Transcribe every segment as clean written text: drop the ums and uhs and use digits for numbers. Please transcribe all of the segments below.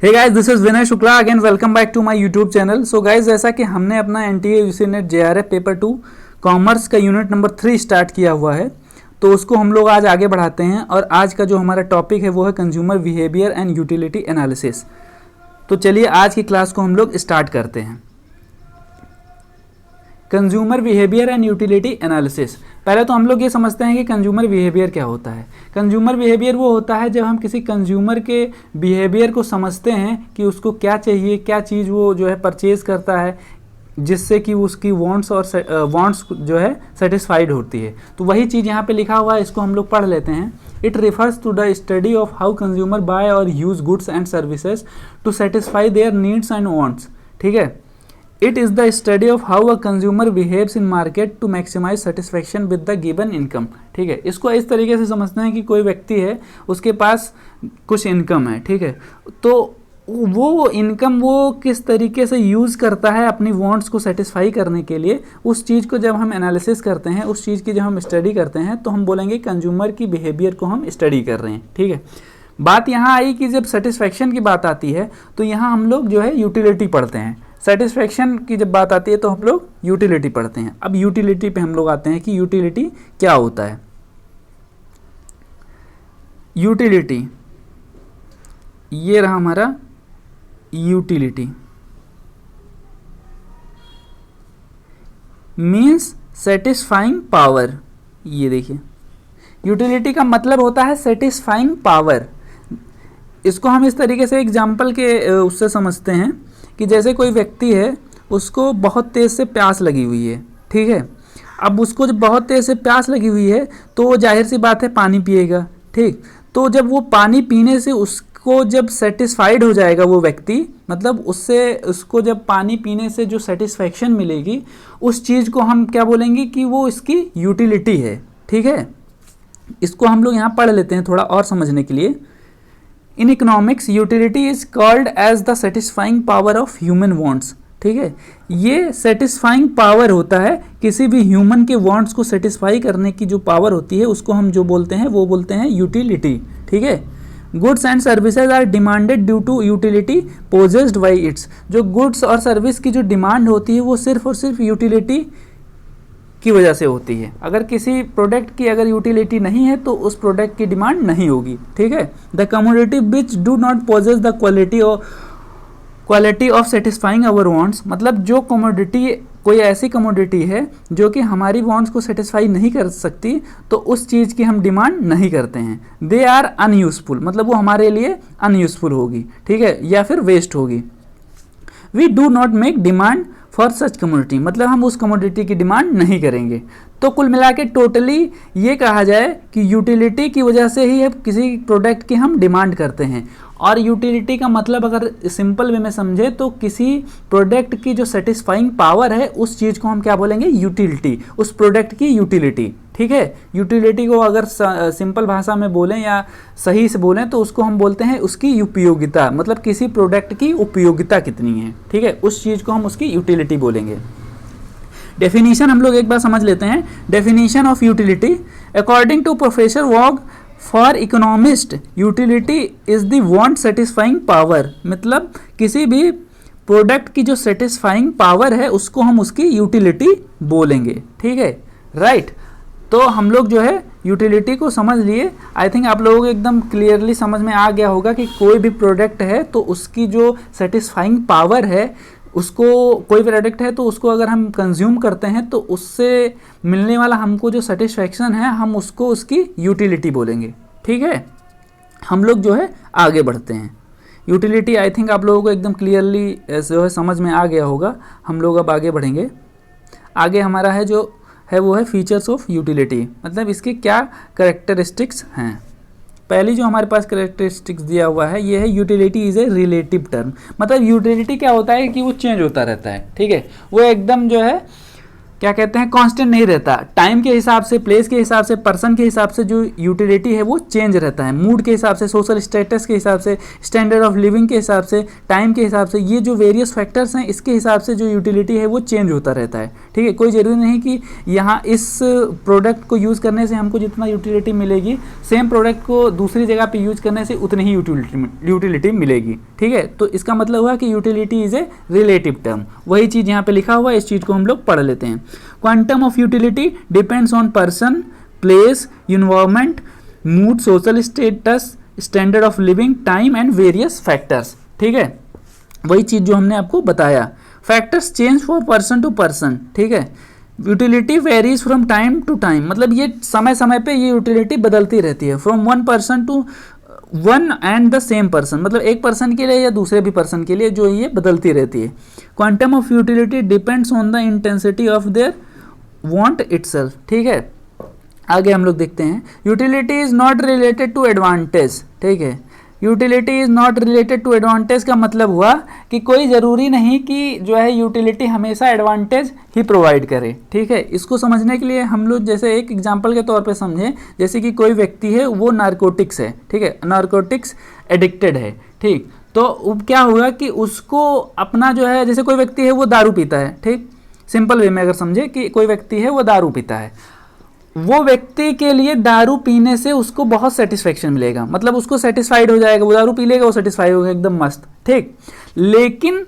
Hey guys, this is Vinay Shukla again. Welcome back to my YouTube channel. So guys, जैसा कि हमने अपना NTA UGC NET JRF paper 2 commerce का unit number 3 start किया हुआ है, तो उसको हम लोग आज आगे बढ़ाते हैं। और आज का जो हमारा टॉपिक है वो है consumer behaviour and utility analysis. तो चलिए आज की क्लास को हम लोग स्टार्ट करते हैं। Consumer behaviour and utility analysis. पहले तो हम लोग ये समझते हैं कि कंज्यूमर बिहेवियर क्या होता है। कंज्यूमर बिहेवियर वो होता है जब हम किसी कंज्यूमर के बिहेवियर को समझते हैं कि उसको क्या चाहिए, क्या चीज़ वो जो है परचेज़ करता है, जिससे कि उसकी वांट्स जो है सेटिस्फाइड होती है। तो वही चीज़ यहाँ पे लिखा हुआ है, इसको हम लोग पढ़ लेते हैं। It refers to the study of how consumer buy or use goods and services to satisfy their needs and wants. ठीक है, It is the study of how a consumer behaves in market to maximize satisfaction with the given income। ठीक है, इसको इस तरीके से समझते हैं कि कोई व्यक्ति है, उसके पास कुछ इनकम है। ठीक है, तो वो इनकम वो किस तरीके से यूज़ करता है अपनी वांट्स को सेटिस्फाई करने के लिए। उस चीज़ को जब हम एनालिसिस करते हैं, उस चीज़ की जब हम स्टडी करते हैं, तो हम बोलेंगे कंज्यूमर की बिहेवियर को हम स्टडी कर रहे हैं। ठीक है, बात यहाँ आई कि जब सेटिस्फैक्शन की बात आती है तो यहाँ हम लोग जो है यूटिलिटी पढ़ते हैं। सेटिस्फैक्शन की जब बात आती है तो हम लोग यूटिलिटी पढ़ते हैं। अब यूटिलिटी पे हम लोग आते हैं कि यूटिलिटी क्या होता है। यूटिलिटी, ये रहा हमारा यूटिलिटी, मीन्स सेटिस्फाइंग पावर। ये देखिए, यूटिलिटी का मतलब होता है सेटिस्फाइंग पावर। इसको हम इस तरीके से एग्जाम्पल के उससे समझते हैं कि जैसे कोई व्यक्ति है, उसको बहुत तेज़ से प्यास लगी हुई है। ठीक है, अब उसको जब बहुत तेज़ से प्यास लगी हुई है तो वो जाहिर सी बात है पानी पिएगा। ठीक, तो जब वो पानी पीने से उसको जब सेटिस्फाइड हो जाएगा वो व्यक्ति, मतलब उसको जब पानी पीने से जो सेटिस्फैक्शन मिलेगी, उस चीज़ को हम क्या बोलेंगे कि वो इसकी यूटिलिटी है। ठीक है, इसको हम लोग यहाँ पढ़ लेते हैं थोड़ा और समझने के लिए। In economics utility is called as the satisfying power of human wants. ठीक है, ये सेटिस्फाइंग पावर होता है, किसी भी ह्यूमन के वांट्स को सेटिस्फाई करने की जो पावर होती है उसको हम जो बोलते हैं वो बोलते हैं यूटिलिटी। ठीक है, goods and services are demanded due to utility possessed by its. जो गुड्स और सर्विस की जो डिमांड होती है वो सिर्फ और सिर्फ यूटिलिटी की वजह से होती है। अगर किसी प्रोडक्ट की अगर यूटिलिटी नहीं है तो उस प्रोडक्ट की डिमांड नहीं होगी। ठीक है, the commodity which do not possess the quality of satisfying our wants. मतलब जो कमोडिटी, कोई ऐसी कमोडिटी है जो कि हमारी वांट्स को सेटिस्फाई नहीं कर सकती, तो उस चीज़ की हम डिमांड नहीं करते हैं। दे आर अनयूजफुल, मतलब वो हमारे लिए अनयूजफुल होगी। ठीक है, या फिर वेस्ट होगी। We do not make demand for such commodity, मतलब हम उस कमोडिटी की डिमांड नहीं करेंगे। तो कुल मिला के टोटली ये कहा जाए कि यूटिलिटी की वजह से ही किसी प्रोडक्ट की हम डिमांड करते हैं। और यूटिलिटी का मतलब अगर सिंपल वे में समझे तो किसी प्रोडक्ट की जो सेटिस्फाइंग पावर है उस चीज़ को हम क्या बोलेंगे, यूटिलिटी, उस प्रोडक्ट की यूटिलिटी। ठीक है, यूटिलिटी को अगर सिंपल भाषा में बोलें या सही से बोलें तो उसको हम बोलते हैं उसकी उपयोगिता, मतलब किसी प्रोडक्ट की उपयोगिता कितनी है। ठीक है, उस चीज़ को हम उसकी यूटिलिटी बोलेंगे। डेफिनेशन हम लोग एक बार समझ लेते हैं। Definition of utility, according to professor Waugh for economist, utility is the want satisfying power. मतलब किसी भी प्रोडक्ट की जो सेटिस्फाइंग पावर है उसको हम उसकी यूटिलिटी बोलेंगे। ठीक है, राइट। तो हम लोग जो है यूटिलिटी को समझ लिए। आई थिंक आप लोगों को एकदम क्लियरली समझ में आ गया होगा कि कोई भी प्रोडक्ट है तो उसकी जो सेटिस्फाइंग पावर है, उसको, कोई प्रोडक्ट है तो उसको अगर हम कंज्यूम करते हैं तो उससे मिलने वाला हमको जो सेटिस्फैक्शन है हम उसको उसकी यूटिलिटी बोलेंगे। ठीक है, हम लोग जो है आगे बढ़ते हैं। यूटिलिटी आई थिंक आप लोगों को एकदम क्लियरली जो है समझ में आ गया होगा। हम लोग अब आगे बढ़ेंगे। आगे हमारा है जो है वो है फीचर्स ऑफ यूटिलिटी, मतलब इसके क्या कैरेक्टरिस्टिक्स हैं। पहली जो हमारे पास कैरेक्टरिस्टिक्स दिया हुआ है ये है utility is a relative term. मतलब यूटिलिटी क्या होता है कि वो चेंज होता रहता है। ठीक है, वो एकदम जो है क्या कहते हैं, कांस्टेंट नहीं रहता। टाइम के हिसाब से, प्लेस के हिसाब से, पर्सन के हिसाब से जो यूटिलिटी है वो चेंज रहता है। मूड के हिसाब से, सोशल स्टेटस के हिसाब से, स्टैंडर्ड ऑफ लिविंग के हिसाब से, टाइम के हिसाब से, ये जो वेरियस फैक्टर्स हैं इसके हिसाब से जो यूटिलिटी है वो चेंज होता रहता है। ठीक है, कोई ज़रूरी नहीं कि यहाँ इस प्रोडक्ट को यूज़ करने से हमको जितना यूटिलिटी मिलेगी, सेम प्रोडक्ट को दूसरी जगह पर यूज करने से उतनी ही यूटिलिटी मिलेगी। ठीक है, तो इसका मतलब हुआ कि utility is a relative term. वही चीज़ यहाँ पे लिखा हुआ है, इस चीज़ को हम लोग पढ़ लेते हैं। Quantum of utility depends on person, place, environment, mood, social status, standard of living, time and various factors. ठीक है, वही चीज़ जो हमने आपको बताया। Factors change for person to person. ठीक है, utility varies from time to time, मतलब ये समय समय पे ये यूटिलिटी बदलती रहती है। From one person to one and the same person, मतलब एक पर्सन के लिए या दूसरे भी पर्सन के लिए जो ये बदलती रहती है। Quantum of utility depends on the intensity of their want itself. ठीक है, आगे हम लोग देखते हैं। Utility is not related to advantage. ठीक है, utility is not related to advantage का मतलब हुआ कि कोई ज़रूरी नहीं कि जो है यूटिलिटी हमेशा एडवांटेज ही प्रोवाइड करे। ठीक है, इसको समझने के लिए हम लोग जैसे एक एग्जांपल के तौर पे समझें, जैसे कि कोई व्यक्ति है वो नारकोटिक्स है। ठीक है, नारकोटिक्स एडिक्टेड है। ठीक, तो क्या होगा कि उसको अपना जो है, जैसे कोई व्यक्ति है वो दारू पीता है। ठीक, सिंपल वे में अगर समझे कि कोई व्यक्ति है वो दारू पीता है, वो व्यक्ति के लिए दारू पीने से उसको बहुत सेटिस्फेक्शन मिलेगा, मतलब उसको सेटिस्फाइड हो जाएगा, वो दारू पी लेगा, वो सेटिस्फाइड होगा एकदम मस्त। ठीक, लेकिन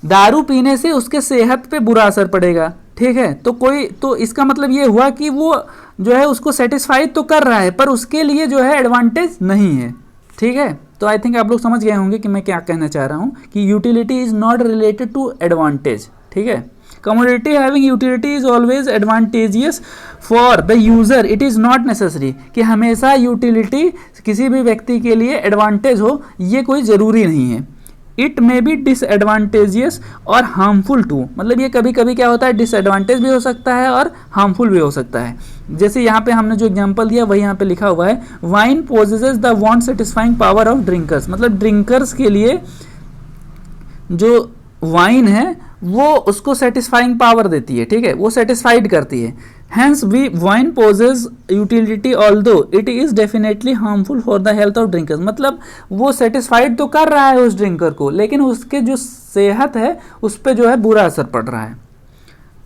दारू पीने से उसके सेहत पे बुरा असर पड़ेगा। ठीक है, तो इसका मतलब ये हुआ कि वो जो है उसको सेटिस्फाइड तो कर रहा है पर उसके लिए जो है एडवांटेज नहीं है। ठीक है, तो आई थिंक आप लोग समझ गए होंगे कि मैं क्या कहना चाह रहा हूँ कि utility is not related to advantage. ठीक है, commodity having utility is always advantageous for the user, it is not necessary कि हमेशा यूटिलिटी किसी भी व्यक्ति के लिए एडवांटेज हो, ये कोई ज़रूरी नहीं है। इट मे बी डिसएडवांटेजियस और हार्मफुल टू, मतलब ये कभी कभी क्या होता है, डिसएडवांटेज भी हो सकता है और हार्मफुल भी हो सकता है। जैसे यहाँ पे हमने जो एग्जांपल दिया वही यहाँ पे लिखा हुआ है, wine possesses the want satisfying power of drinkers, मतलब ड्रिंकर्स के लिए जो वाइन है वो उसको सेटिस्फाइंग पावर देती है। ठीक है, वो सेटिस्फाइड करती है। Hence we wine possess utility although it is definitely harmful for the health of drinkers, मतलब वो सेटिस्फाइड तो कर रहा है उस ड्रिंकर को, लेकिन उसके जो सेहत है उस पर जो है बुरा असर पड़ रहा है।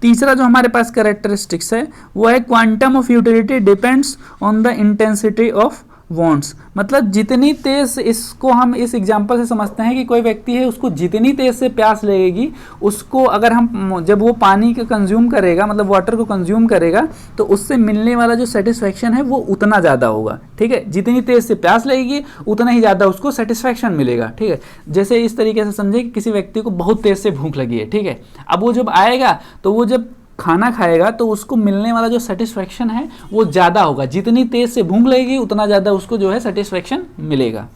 तीसरा जो हमारे पास कैरेक्टरिस्टिक्स है वो है quantum of utility depends on the intensity of wants, मतलब जितनी तेज, इसको हम इस एग्जांपल से समझते हैं कि कोई व्यक्ति है उसको जितनी तेज से प्यास लगेगी, उसको अगर हम जब वो पानी को कंज्यूम करेगा, मतलब वाटर को कंज्यूम करेगा, तो उससे मिलने वाला जो सेटिस्फैक्शन है वो उतना ज़्यादा होगा। ठीक है, जितनी तेज से प्यास लगेगी उतना ही ज़्यादा उसको सेटिस्फैक्शन मिलेगा। ठीक है, जैसे इस तरीके से समझे कि किसी व्यक्ति को बहुत तेज से भूख लगी है। ठीक है, अब वो जब आएगा तो वो जब खाना खाएगा तो उसको मिलने वाला जो सेटिस्फैक्शन है वो ज़्यादा होगा, जितनी तेज़ से भूख लगेगी उतना ज़्यादा उसको जो है सेटिस्फैक्शन मिलेगा।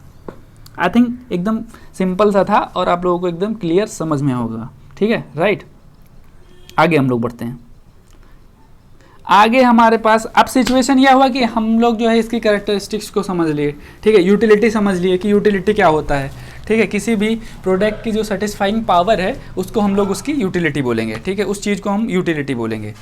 आई थिंक एकदम सिंपल सा था और आप लोगों को एकदम क्लियर समझ में होगा। ठीक है, राइट, आगे हम लोग बढ़ते हैं। आगे हमारे पास अब सिचुएशन यह हुआ कि हम लोग जो है इसकी कैरेक्टरिस्टिक्स को समझ लिए। ठीक है, यूटिलिटी समझ लिए कि यूटिलिटी क्या होता है। ठीक है, किसी भी प्रोडक्ट की जो सेटिस्फाइंग पावर है उसको हम लोग उसकी यूटिलिटी बोलेंगे। ठीक है, उस चीज़ को हम यूटिलिटी बोलेंगे।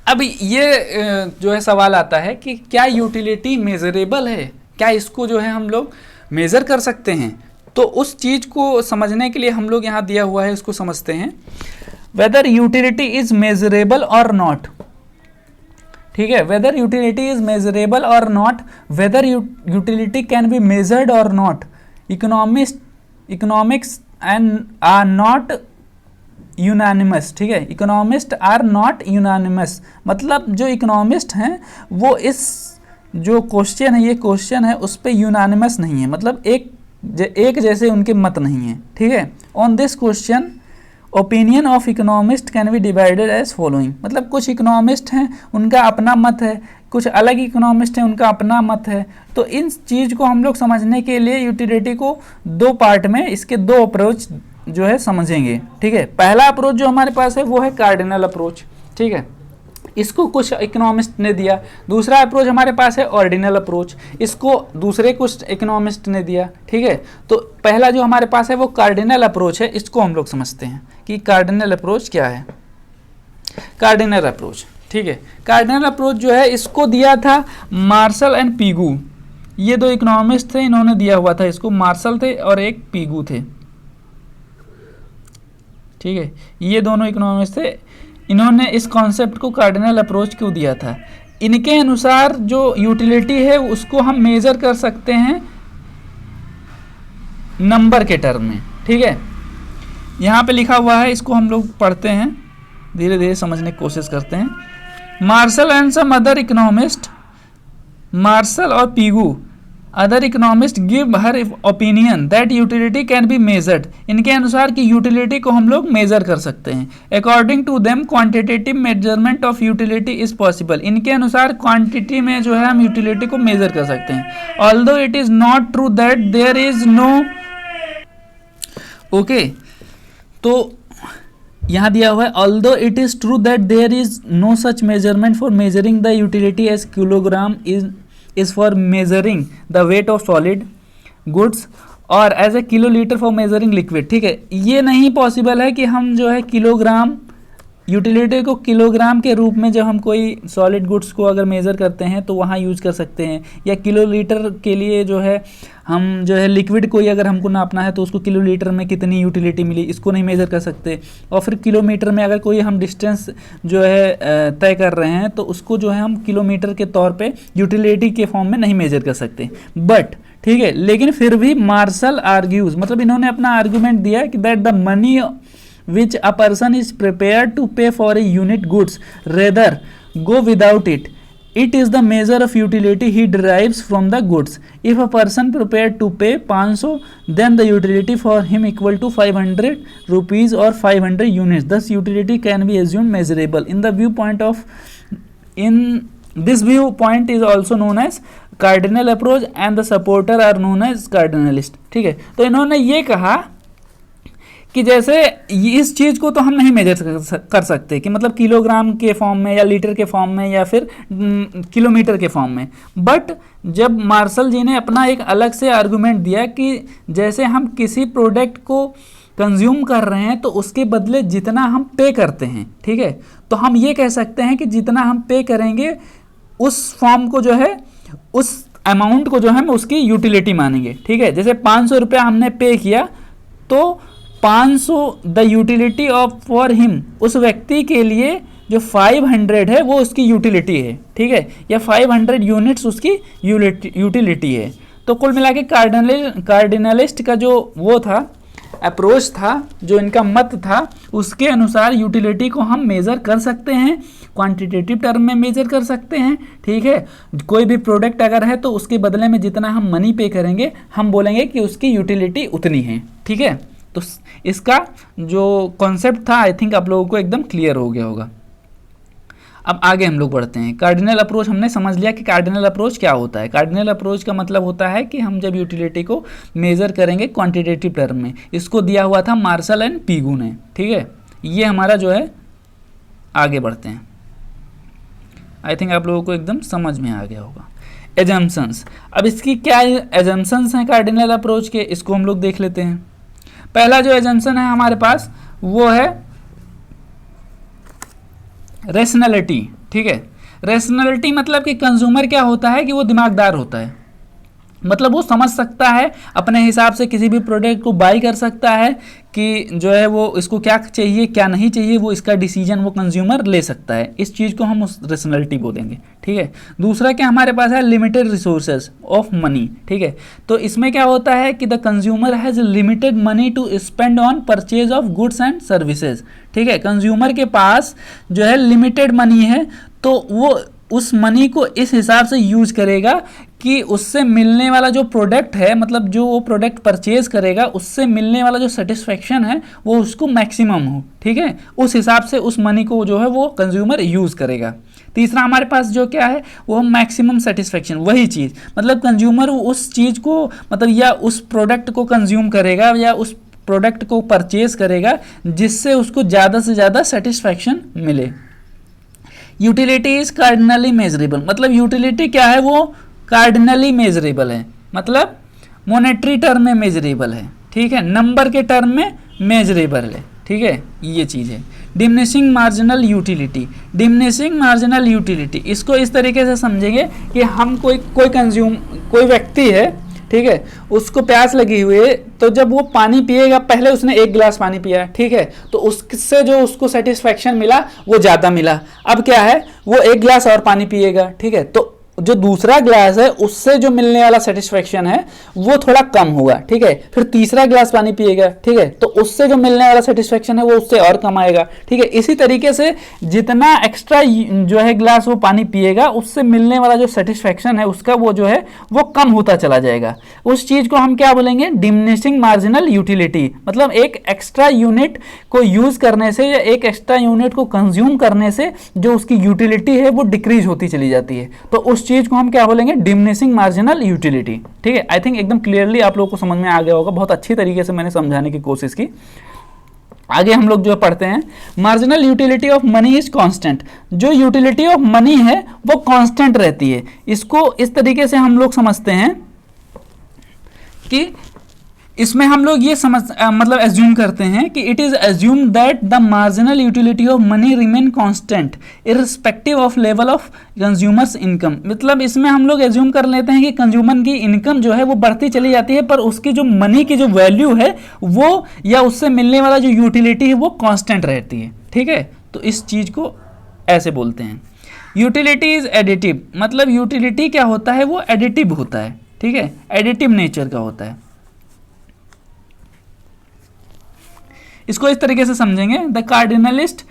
अब ये जो है सवाल आता है कि क्या यूटिलिटी मेजरेबल है, क्या इसको जो है हम लोग मेज़र कर सकते हैं? तो उस चीज़ को समझने के लिए हम लोग यहाँ दिया हुआ है उसको समझते हैं। Whether utility is measurable or not. ठीक है, whether utility is measurable or not, whether utility can be measured or not, economics and are not unanimous. ठीक है, इकोनॉमिस्ट आर नॉट यूनानिमस, मतलब जो इकोनॉमिस्ट हैं वो इस जो क्वेश्चन है, ये क्वेश्चन है उस पर यूनानिमस नहीं है, मतलब एक जैसे उनके मत नहीं है। ठीक है, on this question opinion of economist can be divided as following, मतलब कुछ इकोनॉमिस्ट हैं उनका अपना मत है, कुछ अलग इकोनॉमिस्ट हैं उनका अपना मत है। तो इन चीज़ को हम लोग समझने के लिए यूटिलिटी को दो पार्ट में, इसके दो अप्रोच जो है समझेंगे। ठीक है, पहला अप्रोच जो हमारे पास है वो है कार्डिनल अप्रोच। ठीक है, इसको कुछ इकोनॉमिस्ट ने दिया। दूसरा अप्रोच हमारे पास है ऑर्डिनल अप्रोच, इसको दूसरे कुछ इकोनॉमिस्ट ने दिया। ठीक है, तो पहला जो हमारे पास है वो कार्डिनल अप्रोच है, इसको हम लोग समझते हैं कि कार्डिनल अप्रोच क्या है। कार्डिनल अप्रोच, ठीक है। कार्डिनल अप्रोच जो है इसको दिया था मार्शल एंड पीगू, ये दो इकोनॉमिस्ट थे, इन्होंने दिया हुआ था इसको, मार्शल थे और एक पीगू थे, ठीक है। ये दोनों इकोनॉमिस्ट थे, इन्होंने इस कॉन्सेप्ट को कार्डिनल अप्रोच क्यों दिया था। इनके अनुसार जो यूटिलिटी है उसको हम मेजर कर सकते हैं नंबर के टर्म में, ठीक है। यहाँ पे लिखा हुआ है, इसको हम लोग पढ़ते हैं, धीरे धीरे समझने की कोशिश करते हैं। Marshall and some other economist, Marshall और Pigou other economist give her opinion that utility can be measured. इनके अनुसार कि यूटिलिटी को हम लोग मेजर कर सकते हैं। According to them quantitative measurement of utility is possible. इनके अनुसार क्वांटिटी में जो है हम यूटिलिटी को मेजर कर सकते हैं। Although it is not true that there is no, okay, तो यहाँ दिया हुआ है although it is true that there is no such measurement for measuring the utility as kilogram is for measuring the weight of solid goods और as a kilolitre for measuring liquid, ठीक है। ये नहीं पॉसिबल है कि हम जो है किलोग्राम, यूटिलिटी को किलोग्राम के रूप में जब हम कोई सॉलिड गुड्स को अगर मेज़र करते हैं तो वहाँ यूज़ कर सकते हैं, या किलोलीटर के लिए जो है हम जो है लिक्विड कोई अगर हमको नापना है तो उसको किलोलीटर में कितनी यूटिलिटी मिली इसको नहीं मेज़र कर सकते। और फिर किलोमीटर में अगर कोई हम डिस्टेंस जो है तय कर रहे हैं तो उसको जो है हम किलोमीटर के तौर पे यूटिलिटी के फॉर्म में नहीं मेज़र कर सकते। बट ठीक है, लेकिन फिर भी मार्शल आर्ग्यूज, मतलब इन्होंने अपना आर्गूमेंट दिया कि that the money which a person is prepared to pay for a unit goods rather go without it. It is the measure of utility he derives from the goods. If a person prepared to pay 500, then the utility for him equal to 500 rupees or 500 units. Thus utility can be assumed measurable. In this viewpoint is also known as cardinal approach and the supporter are known as cardinalist. ठीक है, तो इन्होंने ये कहा कि जैसे इस चीज़ को तो हम नहीं मेजर कर सकते कि मतलब किलोग्राम के फॉर्म में या लीटर के फॉर्म में या फिर किलोमीटर के फॉर्म में, बट जब मार्शल जी ने अपना एक अलग से आर्गूमेंट दिया कि जैसे हम किसी प्रोडक्ट को कंज्यूम कर रहे हैं तो उसके बदले जितना हम पे करते हैं, ठीक है, तो हम ये कह सकते हैं कि जितना हम पे करेंगे उस फॉर्म को जो है, उस अमाउंट को जो है हम उसकी यूटिलिटी मानेंगे। ठीक है, जैसे 500 रुपया हमने पे किया तो 500 the utility of for him, उस व्यक्ति के लिए जो 500 है वो उसकी यूटिलिटी है। ठीक है, या 500 यूनिट्स उसकी यूटिलिटी है। तो कुल मिला के कार्डिनलिस्ट का जो वो था अप्रोच था, जो इनका मत था, उसके अनुसार यूटिलिटी को हम मेज़र कर सकते हैं, क्वांटिटेटिव टर्म में मेज़र कर सकते हैं। ठीक है, कोई भी प्रोडक्ट अगर है तो उसके बदले में जितना हम मनी पे करेंगे हम बोलेंगे कि उसकी यूटिलिटी उतनी है। ठीक है, तो इसका जो कॉन्सेप्ट था आई थिंक आप लोगों को एकदम क्लियर हो गया होगा। अब आगे हम लोग बढ़ते हैं। कार्डिनल अप्रोच हमने समझ लिया कि कार्डिनल अप्रोच क्या होता है। कार्डिनल अप्रोच का मतलब होता है कि हम जब यूटिलिटी को मेज़र करेंगे क्वांटिटेटिव टर्म में। इसको दिया हुआ था मार्शल एंड पीगू ने। ठीक है, ये हमारा जो है, आगे बढ़ते हैं। आई थिंक आप लोगों को एकदम समझ में आ गया होगा। एजम्पशंस, अब इसकी क्या एजम्पशंस हैं कार्डिनल अप्रोच के, इसको हम लोग देख लेते हैं। पहला जो एजम्पशन है हमारे पास वो है रेशनैलिटी। ठीक है, रेशनैलिटी मतलब कि कंज्यूमर क्या होता है कि वो दिमागदार होता है, मतलब वो समझ सकता है, अपने हिसाब से किसी भी प्रोडक्ट को बाई कर सकता है कि जो है वो इसको क्या चाहिए क्या नहीं चाहिए, वो इसका डिसीजन वो कंज्यूमर ले सकता है। इस चीज़ को हम उस रेशनैलिटी बोलेंगे। ठीक है, दूसरा क्या हमारे पास है, लिमिटेड रिसोर्सेज ऑफ मनी। ठीक है, तो इसमें क्या होता है कि the consumer has limited money to spend on purchase of goods and services. ठीक है, कंज्यूमर के पास जो है लिमिटेड मनी है तो वो उस मनी को इस हिसाब से यूज करेगा कि उससे मिलने वाला जो प्रोडक्ट है, मतलब जो वो प्रोडक्ट परचेज करेगा उससे मिलने वाला जो सेटिस्फेक्शन है वो उसको मैक्सिमम हो। ठीक है, उस हिसाब से उस मनी को जो है वो कंज्यूमर यूज़ करेगा। तीसरा हमारे पास जो क्या है वो मैक्सिमम सेटिस्फेक्शन, वही चीज़, मतलब कंज्यूमर उस चीज़ को मतलब या उस प्रोडक्ट को कंज्यूम करेगा या उस प्रोडक्ट को परचेज करेगा जिससे उसको ज़्यादा से ज़्यादा सेटिस्फेक्शन मिले। यूटिलिटी इज कार्डिनली मेजरेबल, मतलब यूटिलिटी क्या है वो कार्डिनली मेजरेबल है, मतलब मॉनेटरी टर्म में मेजरेबल है। ठीक है, नंबर के टर्म में मेजरेबल है। ठीक है, ये चीज़ है diminishing marginal utility. Diminishing marginal utility इसको इस तरीके से समझेंगे कि हम कोई व्यक्ति है, ठीक है, उसको प्यास लगी हुई है, तो जब वो पानी पिएगा, पहले उसने 1 गिलास पानी पिया, ठीक है, तो उससे जो उसको सेटिस्फैक्शन मिला वो ज़्यादा मिला। अब क्या है, वो 1 गिलास और पानी पिएगा, ठीक है, तो जो दूसरा ग्लास है उससे जो मिलने वाला सेटिस्फेक्शन है वो थोड़ा कम होगा, ठीक है। फिर तीसरा ग्लास पानी पिएगा, ठीक है, तो उससे जो मिलने वाला सेटिस्फेक्शन है वो उससे और कम आएगा, ठीक है। इसी तरीके से जितना एक्स्ट्रा जो है ग्लास वो पानी पिएगा, उससे मिलने वाला जो सेटिस्फेक्शन है उसका वो जो है वो कम होता चला जाएगा। उस चीज को हम क्या बोलेंगे, डिमिनिशिंग मार्जिनल यूटिलिटी। मतलब एक एक्स्ट्रा यूनिट को यूज करने से या एक एक्स्ट्रा यूनिट को कंज्यूम करने से जो उसकी यूटिलिटी है वो डिक्रीज होती चली जाती है, तो उस चीज को हम क्या बोलेंगे, डिमिनिशिंग मार्जिनल यूटिलिटी, ठीक है। आई थिंक एकदम क्लियरली आप लोगों को समझ में आ गया होगा, बहुत अच्छी तरीके से मैंने समझाने की कोशिश की। आगे हम लोग जो पढ़ते हैं, marginal utility of money is constant. जो यूटिलिटी ऑफ मनी है वो कांस्टेंट रहती है। इसको इस तरीके से हम लोग समझते हैं कि इसमें हम लोग ये मतलब एज्यूम करते हैं कि it is assume that the marginal utility of money remain constant irrespective of level of consumers income. मतलब इसमें हम लोग एज्यूम कर लेते हैं कि कंज्यूमर की इनकम जो है वो बढ़ती चली जाती है, पर उसकी जो मनी की जो वैल्यू है वो या उससे मिलने वाला जो यूटिलिटी है वो कांस्टेंट रहती है, ठीक है। तो इस चीज को ऐसे बोलते हैं। Utility is additive. मतलब यूटिलिटी क्या होता है, वो एडिटिव होता है, ठीक है, एडिटिव नेचर का होता है। इसको इस तरीके से समझेंगे, the cardinalist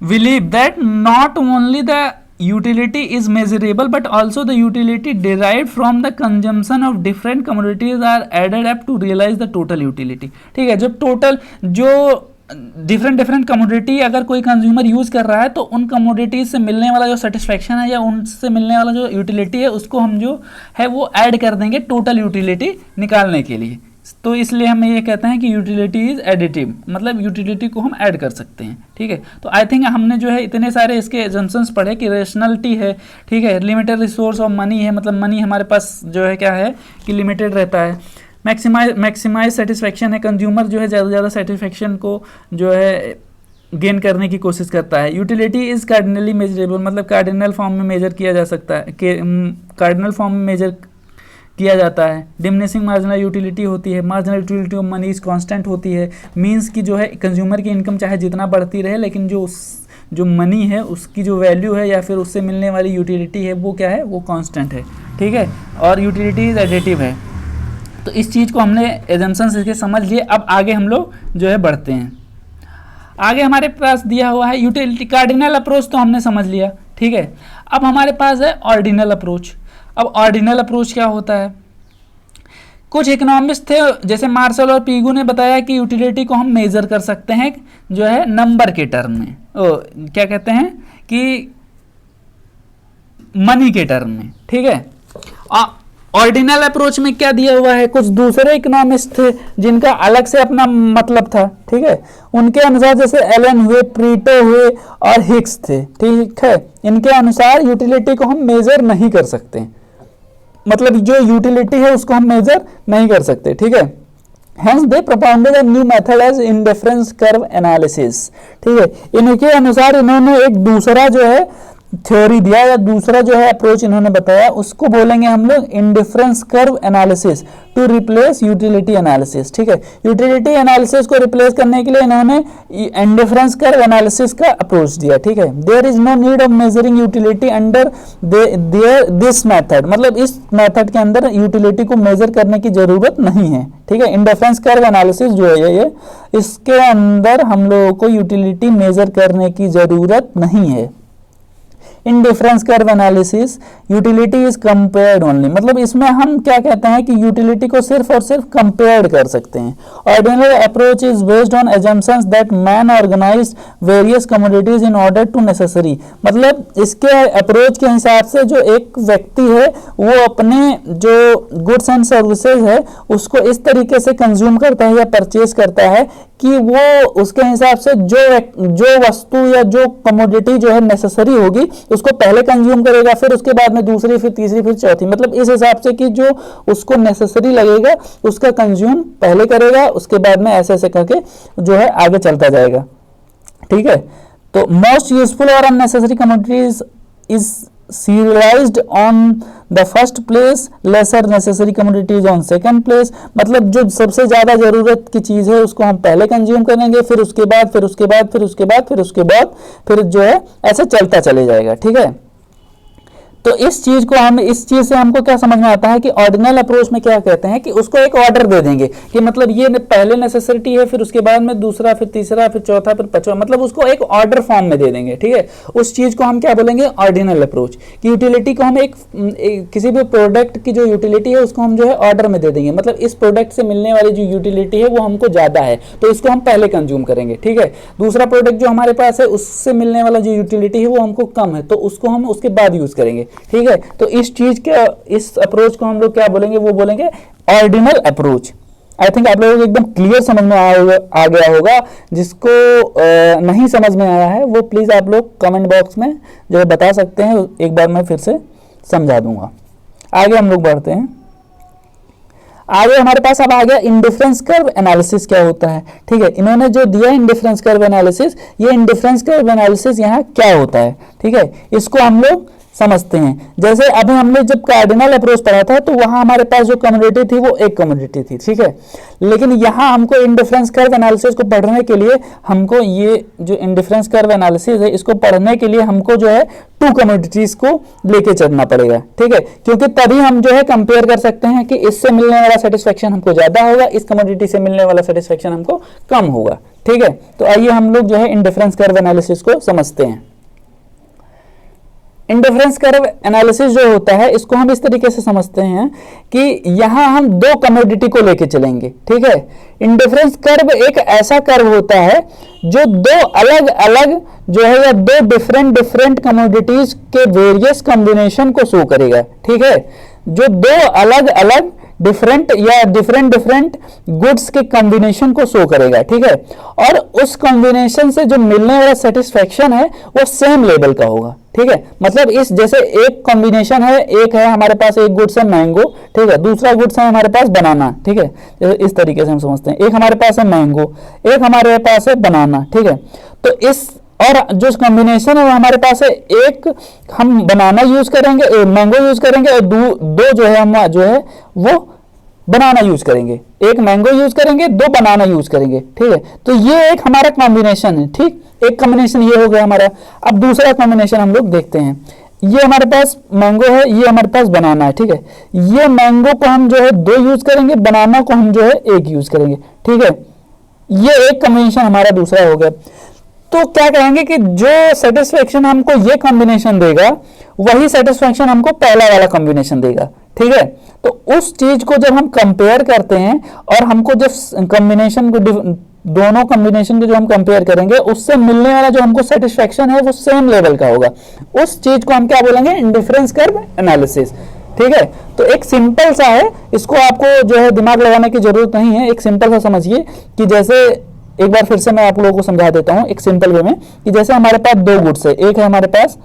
believe that not only the utility is measurable but also the utility derived from the consumption of different commodities are added up to realise the total utility. ठीक है, जब टोटल जो डिफरेंट कमोडिटी अगर कोई consumer use कर रहा है तो उन कमोडिटीज से मिलने वाला जो सेटिस्फैक्शन है या उनसे मिलने वाला जो यूटिलिटी है उसको हम जो है वो ऐड कर देंगे टोटल यूटिलिटी निकालने के लिए। तो इसलिए हम ये कहते हैं कि यूटिलिटी इज एडिटिव, मतलब यूटिलिटी को हम ऐड कर सकते हैं, ठीक है। तो आई थिंक हमने जो है इतने सारे इसके एजम्पशंस पढ़े कि रेशनलिटी है, ठीक है, लिमिटेड रिसोर्स ऑफ मनी है, मतलब मनी हमारे पास जो है क्या है कि लिमिटेड रहता है। मैक्सिमाइज सेटिस्फैक्शन है, कंज्यूमर जो है ज़्यादा से ज़्यादा सेटिस्फैक्शन को जो है गेन करने की कोशिश करता है। यूटिलिटी इज कार्डिनली मेजरेबल, मतलब कार्डिनल फॉर्म में मेजर किया जा सकता है, कार्डिनल फॉर्म में मेजर किया जाता है। डिमिनिशिंग मार्जिनल यूटिलिटी होती है, marginal utility of money is constant होती है, मींस की जो है कंज्यूमर की इनकम चाहे जितना बढ़ती रहे लेकिन जो मनी है उसकी जो वैल्यू है या फिर उससे मिलने वाली यूटिलिटी है वो क्या है, वो कांस्टेंट है, ठीक है। और यूटिलिटी इज एडिटिव है। तो इस चीज़ को हमने एजम्पशंस इसके समझ लिए। अब आगे हम लोग जो है बढ़ते हैं। आगे हमारे पास दिया हुआ है यूटिलिटी कार्डिनल अप्रोच, तो हमने समझ लिया, ठीक है। अब हमारे पास है ऑर्डिनल अप्रोच। अब ऑर्डिनल अप्रोच क्या होता है, कुछ इकोनॉमिस्ट थे जैसे मार्शल और पीगू ने बताया कि यूटिलिटी को हम मेजर कर सकते हैं जो है नंबर के टर्म में, क्या कहते हैं कि मनी के टर्म में, ठीक है। ऑर्डिनल अप्रोच में क्या दिया हुआ है, कुछ दूसरे इकोनॉमिस्ट थे जिनका अलग से अपना मतलब था, ठीक है। उनके अनुसार जैसे एलन हुए, प्रीटो हुए और हिक्स थे, ठीक है। इनके अनुसार यूटिलिटी को हम मेजर नहीं कर सकते, मतलब जो यूटिलिटी है उसको हम मेजर नहीं कर सकते, ठीक है। Hence they propounded a new method as indifference curve analysis, ठीक है। इनके अनुसार इन्होंने एक दूसरा जो है थ्योरी दिया या दूसरा जो है अप्रोच इन्होंने बताया, उसको बोलेंगे हम लोग indifference curve analysis to replace utility analysis, ठीक है। यूटिलिटी एनालिसिस को रिप्लेस करने के लिए इन्होंने इंडिफरेंस कर्व एनालिसिस का अप्रोच दिया, ठीक है। There is no need of measuring utility under this method, मतलब इस मेथड के अंदर यूटिलिटी को मेजर करने की जरूरत नहीं है, ठीक है। इंडिफरेंस कर्व एनालिसिस जो है ये इसके अंदर हम लोगों को यूटिलिटी मेजर करने की जरूरत नहीं है। Indifference curve analysis utility is compared only, मतलब इसमें हम क्या कहते हैं कि यूटिलिटी को सिर्फ और सिर्फ कंपेयर्ड कर सकते हैं। Ordinal approach is based on assumptions that man organise various commodities in order to necessary, मतलब इसके अप्रोच के हिसाब से जो एक व्यक्ति है वो अपने जो गुड्स एंड सर्विसेज है उसको इस तरीके से कंज्यूम करता है या परचेज करता है कि वो उसके हिसाब से जो वस्तु या जो कमोडिटी जो है नेसेसरी होगी उसको पहले कंज्यूम करेगा, फिर उसके बाद में दूसरी, फिर तीसरी, फिर चौथी, मतलब इस हिसाब से कि जो उसको नेसेसरी लगेगा उसका कंज्यूम पहले करेगा, उसके बाद में ऐसे ऐसे करके जो है आगे चलता जाएगा। ठीक है, तो मोस्ट यूजफुल और unnecessary commodities is serialized on the first place, lesser necessary commodities on second place, मतलब जो सबसे ज्यादा जरूरत की चीज है उसको हम पहले कंज्यूम करेंगे, फिर उसके बाद, फिर उसके बाद, फिर उसके बाद, फिर उसके बाद, फिर जो है ऐसे चलता चले जाएगा। ठीक है, तो इस चीज से हमको क्या समझ में आता है कि ऑर्डिनल अप्रोच में क्या कहते हैं कि उसको एक ऑर्डर दे देंगे कि मतलब ये पहले नेसेसिटी है, फिर उसके बाद में दूसरा, फिर तीसरा, फिर चौथा, फिर पांचवा, मतलब उसको एक ऑर्डर फॉर्म में दे देंगे। ठीक है, उस चीज को हम क्या बोलेंगे, ऑर्डिनल अप्रोच। कि यूटिलिटी को हम एक किसी भी प्रोडक्ट की जो यूटिलिटी है उसको हम जो है ऑर्डर में दे देंगे, मतलब इस प्रोडक्ट से मिलने वाली जो यूटिलिटी है वो हमको ज्यादा है तो इसको हम पहले कंज्यूम करेंगे। ठीक है, दूसरा प्रोडक्ट जो हमारे पास है उससे मिलने वाला जो यूटिलिटी है वो हमको कम है तो उसको हम उसके बाद यूज करेंगे। ठीक है, तो इस अप्रोच को हम लोग क्या बोलेंगे, वो बोलेंगे ऑर्डिनल अप्रोच। आई थिंक आप लोगों को एकदम क्लियर समझ में आ गया होगा। जिसको नहीं समझ में आया है वो प्लीज आप लोग कमेंट बॉक्स में जो है बता सकते हैं, एक बार मैं फिर से समझा दूंगा। आगे हम लोग बढ़ते हैं। आगे हमारे पास अब आ गया इंडिफरेंस कर्व एनालिसिस क्या होता है। ठीक है, इन्होंने जो दिया इंडिफरेंस कर्व एनालिसिस, ये इंडिफरेंस कर्व एनालिसिस यहाँ क्या होता है। ठीक है, इसको हम लोग समझते हैं। जैसे अभी हमने जब कार्डिनल अप्रोच पढ़ा था तो वहां हमारे पास जो कमोडिटी थी वो एक कमोडिटी थी। ठीक है, लेकिन यहां हमको इंडिफरेंस कर्व एनालिसिस को पढ़ने के लिए हमको ये जो इंडिफरेंस कर्व एनालिसिस है इसको पढ़ने के लिए हमको जो है टू कमोडिटीज को लेके चलना पड़ेगा। ठीक है, क्योंकि तभी हम जो है कंपेयर कर सकते हैं कि इससे मिलने वाला सेटिस्फेक्शन हमको ज्यादा होगा, इस कमोडिटी से मिलने वाला सेटिस्फेक्शन हमको कम होगा। ठीक है, तो आइए हम लोग जो है इंडिफरेंस कर्व एनालिसिस को समझते हैं। इंडिफरेंस कर्व एनालिसिस जो होता है इसको हम इस तरीके से समझते हैं कि यहां हम दो कमोडिटी को लेके चलेंगे। ठीक है, इंडिफरेंस कर्व एक ऐसा कर्व होता है जो दो अलग अलग जो है या दो डिफरेंट कमोडिटीज के वेरियस कॉम्बिनेशन को शो करेगा। ठीक है, जो दो अलग अलग डिफरेंट गुड्स के कॉम्बिनेशन को शो करेगा। ठीक है, और उस कॉम्बिनेशन से जो मिलने वाला सेटिस्फेक्शन है वो सेम लेवल का होगा। ठीक है, मतलब इस जैसे एक कॉम्बिनेशन है, एक है हमारे पास एक गुड्स है मैंगो, ठीक है, दूसरा गुड्स है हमारे पास बनाना। ठीक है, इस तरीके से हम समझते हैं, एक हमारे पास है मैंगो, एक हमारे पास है बनाना। ठीक है, तो इस और जो कॉम्बिनेशन है वो हमारे पास है, एक हम बनाना यूज करेंगे, मैंगो यूज करेंगे, और दो जो है हम जो है वो बनाना यूज करेंगे। एक मैंगो यूज करेंगे, दो बनाना यूज करेंगे। ठीक है, तो ये एक हमारा कॉम्बिनेशन है। ठीक, एक कॉम्बिनेशन ये हो गया हमारा। अब दूसरा कॉम्बिनेशन हम लोग देखते हैं। ये हमारे पास मैंगो है, ये हमारे पास बनाना है। ठीक है, ये मैंगो को हम जो है दो यूज करेंगे, बनाना को हम जो है एक यूज करेंगे। ठीक है, ये एक कॉम्बिनेशन हमारा दूसरा हो गया। तो क्या कहेंगे कि जो सेटिस्फेक्शन हमको ये कॉम्बिनेशन देगा वही सेटिस्फेक्शन हमको पहला वाला कॉम्बिनेशन देगा। ठीक है, तो उस चीज को जब हम कंपेयर करते हैं और हमको जब कॉम्बिनेशन को दोनों कॉम्बिनेशन को जो हम कंपेयर करेंगे उससे मिलने वाला जो हमको सेटिस्फेक्शन है वो सेम लेवल का होगा, उस चीज को हम क्या बोलेंगे, इंडिफरेंस कर्व एनालिसिस। ठीक है, तो एक सिंपल सा है, इसको आपको जो है दिमाग लगाने की जरूरत नहीं है। एक सिंपल सा समझिए कि जैसे एक बार फिर से मैं आप लोगों को समझा देता हूं एक सिंपल वे में कि जैसे हमारे पास दो गुड्स है, एक है हमारे पास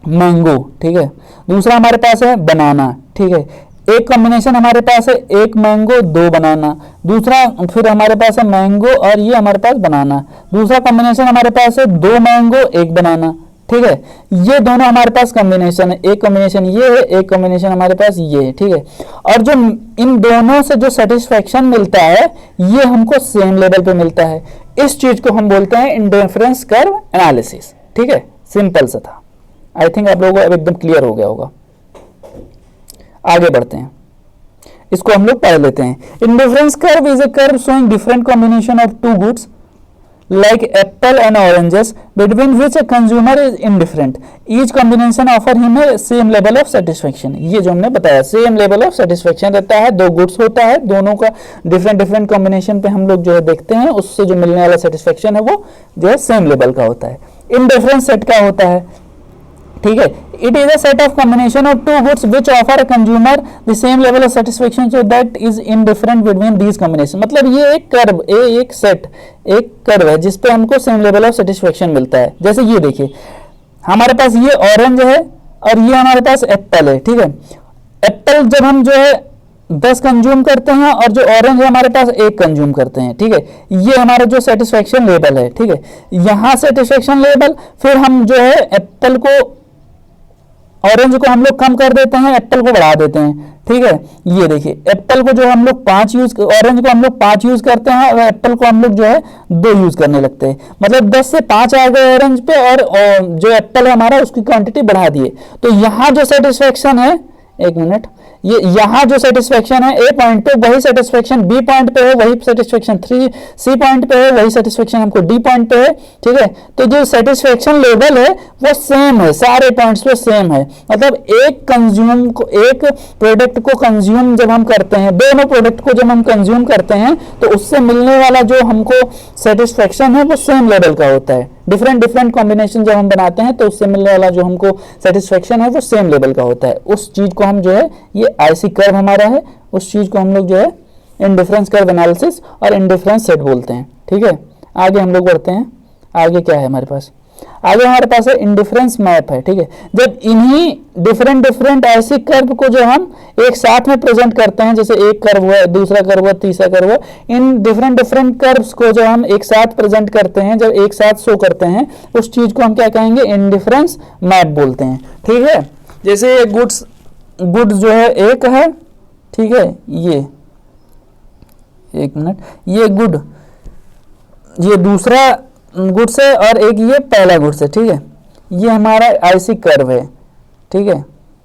मैंगो, ठीक है, दूसरा हमारे पास है बनाना। ठीक है, एक कॉम्बिनेशन हमारे पास है एक मैंगो दो बनाना, दूसरा फिर हमारे पास है मैंगो और ये हमारे पास बनाना, दूसरा कॉम्बिनेशन हमारे पास है दो मैंगो एक बनाना। ठीक है, ये दोनों हमारे पास कॉम्बिनेशन है, एक कॉम्बिनेशन ये है, एक कॉम्बिनेशन हमारे पास ये है। ठीक है, और जो इन दोनों से जो सेटिस्फेक्शन मिलता है ये हमको सेम लेवल पे मिलता है। इस चीज को हम बोलते हैं इंडिफरेंस कर्व एनालिसिस। ठीक है, सिंपल सा था। आई थिंक आप लोगों को अब एकदम क्लियर हो गया होगा। आगे बढ़ते हैं, इसको हम लोग पढ़ लेते हैं। Indifference curve is a curve showing different combination of two goods like apple and oranges between which a consumer is indifferent. Each combination offer him a same level of satisfaction. ये जो हमने बताया same level of satisfaction रहता है, दो goods होता है, दोनों का डिफरेंट कॉम्बिनेशन पे हम लोग जो है देखते हैं, उससे जो मिलने वाला सेटिस्फेक्शन है वो जो है सेम लेवल का होता है। इंडिफरेंस सेट क्या होता है, ठीक है। It is a set of combination of two goods which offer consumer the same level of satisfaction, so that is indifferent between these combination. मतलब ये एक कर्व, एक सेट, एक कर्व है जिसपे हमको सेम लेवल ऑफ सेटिस्फेक्शन मिलता है। जैसे ये देखिए, हमारे पास ये ऑरेंज है और ये हमारे पास एप्पल है, ठीक है। एप्पल जब हम जो है 10 कंज्यूम करते हैं और जो ऑरेंज है हमारे पास 1 कंज्यूम करते हैं, ठीक है। ये हमारा जो सेटिस्फेक्शन लेवल है, ठीक है। यहाँ सेटिस्फेक्शन लेवल, फिर हम जो है एप्पल को, ऑरेंज को हम लोग कम कर देते हैं, एप्पल को बढ़ा देते हैं, ठीक है। ये देखिए, एप्पल को जो हम लोग 5 यूज, ऑरेंज को हम लोग 5 यूज करते हैं और एप्पल को हम लोग जो है 2 यूज करने लगते हैं। मतलब 10 से 5 आ गए ऑरेंज पे और जो एप्पल है हमारा उसकी क्वांटिटी बढ़ा दिए। तो यहाँ जो सेटिस्फेक्शन है, एक मिनट, ये यहाँ जो सेटिस्फेक्शन है ए पॉइंट पे, वही सेटिस्फेक्शन बी पॉइंट पे है, वही सेटिस्फेक्शन सी पॉइंट पे है, वही सेटिस्फेक्शन हमको डी पॉइंट पे है, ठीक है। तो जो सेटिस्फेक्शन लेवल है वो सेम है, सारे पॉइंट्स पे सेम है। मतलब एक कंज्यूम को, एक प्रोडक्ट को कंज्यूम जब हम करते हैं, दोनों प्रोडक्ट को जब हम कंज्यूम करते हैं तो उससे मिलने वाला जो हमको सेटिस्फेक्शन है वो सेम लेवल का होता है। डिफरेंट डिफरेंट कॉम्बिनेशन जब हम बनाते हैं तो उससे मिलने वाला जो हमको सेटिस्फेक्शन है वो सेम लेवल का होता है। उस चीज को हम जो है, ये आईसी कर्व हमारा है, उस चीज को हम लोग जो है इंडिफरेंस कर्व एनालिसिस और इंडिफरेंस सेट बोलते हैं, ठीक है। आगे हम लोग बढ़ते हैं। आगे क्या है हमारे पास? आगे हमारे पास है इंडिफरेंस मैप है, ठीक है। जब इन्हीं डिफरेंट डिफरेंट ऐसे कर्व को जो हम एक साथ में प्रेजेंट करते हैं, जैसे एक कर्व हुआ, दूसरा कर्व हुआ, तीसरा कर्व हुआ, इन डिफरेंट डिफरेंट कर्व्स को जो हम एक साथ प्रेजेंट करते हैं, जब एक साथ शो करते हैं, उस चीज को हम क्या कहेंगे? इंडिफरेंस मैप बोलते हैं, ठीक है। जैसे गुड्स जो है एक है, ठीक है, ये एक मिनट, ये गुड, ये दूसरा गुड्स है और एक ये पहला गुड्स है, ठीक है। ये हमारा आईसी कर्व है, ठीक है।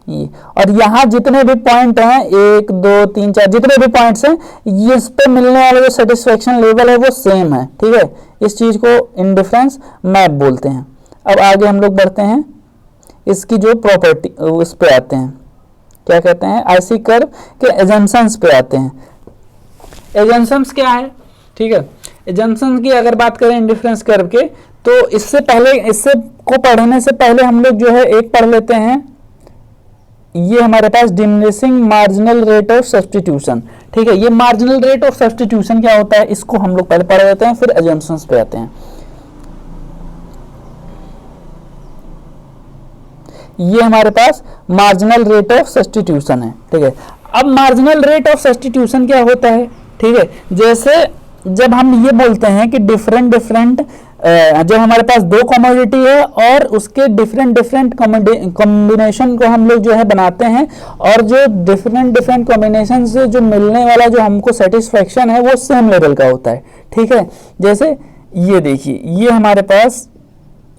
ये और यहाँ जितने भी पॉइंट हैं, 1 2 3 4 जितने भी पॉइंट्स हैं, ये इस पे मिलने वाला जो सेटिस्फेक्शन लेवल है वो सेम है, ठीक है। इस चीज को इंडिफरेंस मैप बोलते हैं। अब आगे हम लोग बढ़ते हैं, इसकी जो प्रॉपर्टी उस पे आते हैं, क्या कहते हैं? आईसी कर्व के एजम्पशंस पे आते हैं। एजम्पशंस क्या है? ठीक है, एजम्पशन की अगर बात करें इंडिफरेंस कर्व के, तो इससे पहले, इससे को पढ़ने से पहले हम लोग जो है एक पढ़ लेते हैं, ये हमारे पास diminishing marginal rate of substitution, ठीक है। ये मार्जिनल रेट ऑफ सब्स्टिट्यूशन क्या होता है, इसको हम लोग पहले पढ़ लेते हैं, फिर एजम्पशंस पे आते हैं। ये हमारे पास मार्जिनल रेट ऑफ सब्स्टिट्यूशन है, ठीक है। अब मार्जिनल रेट ऑफ सब्स्टिट्यूशन क्या होता है, ठीक है। जैसे जब हम ये बोलते हैं कि डिफरेंट डिफरेंट, जब हमारे पास 2 कमोडिटी है और उसके डिफरेंट डिफरेंट कॉम्बिनेशन को हम लोग जो है बनाते हैं, और जो डिफरेंट डिफरेंट कॉम्बिनेशन से जो मिलने वाला जो हमको सेटिस्फेक्शन है वो सेम लेवल का होता है, ठीक है। जैसे ये देखिए, ये हमारे पास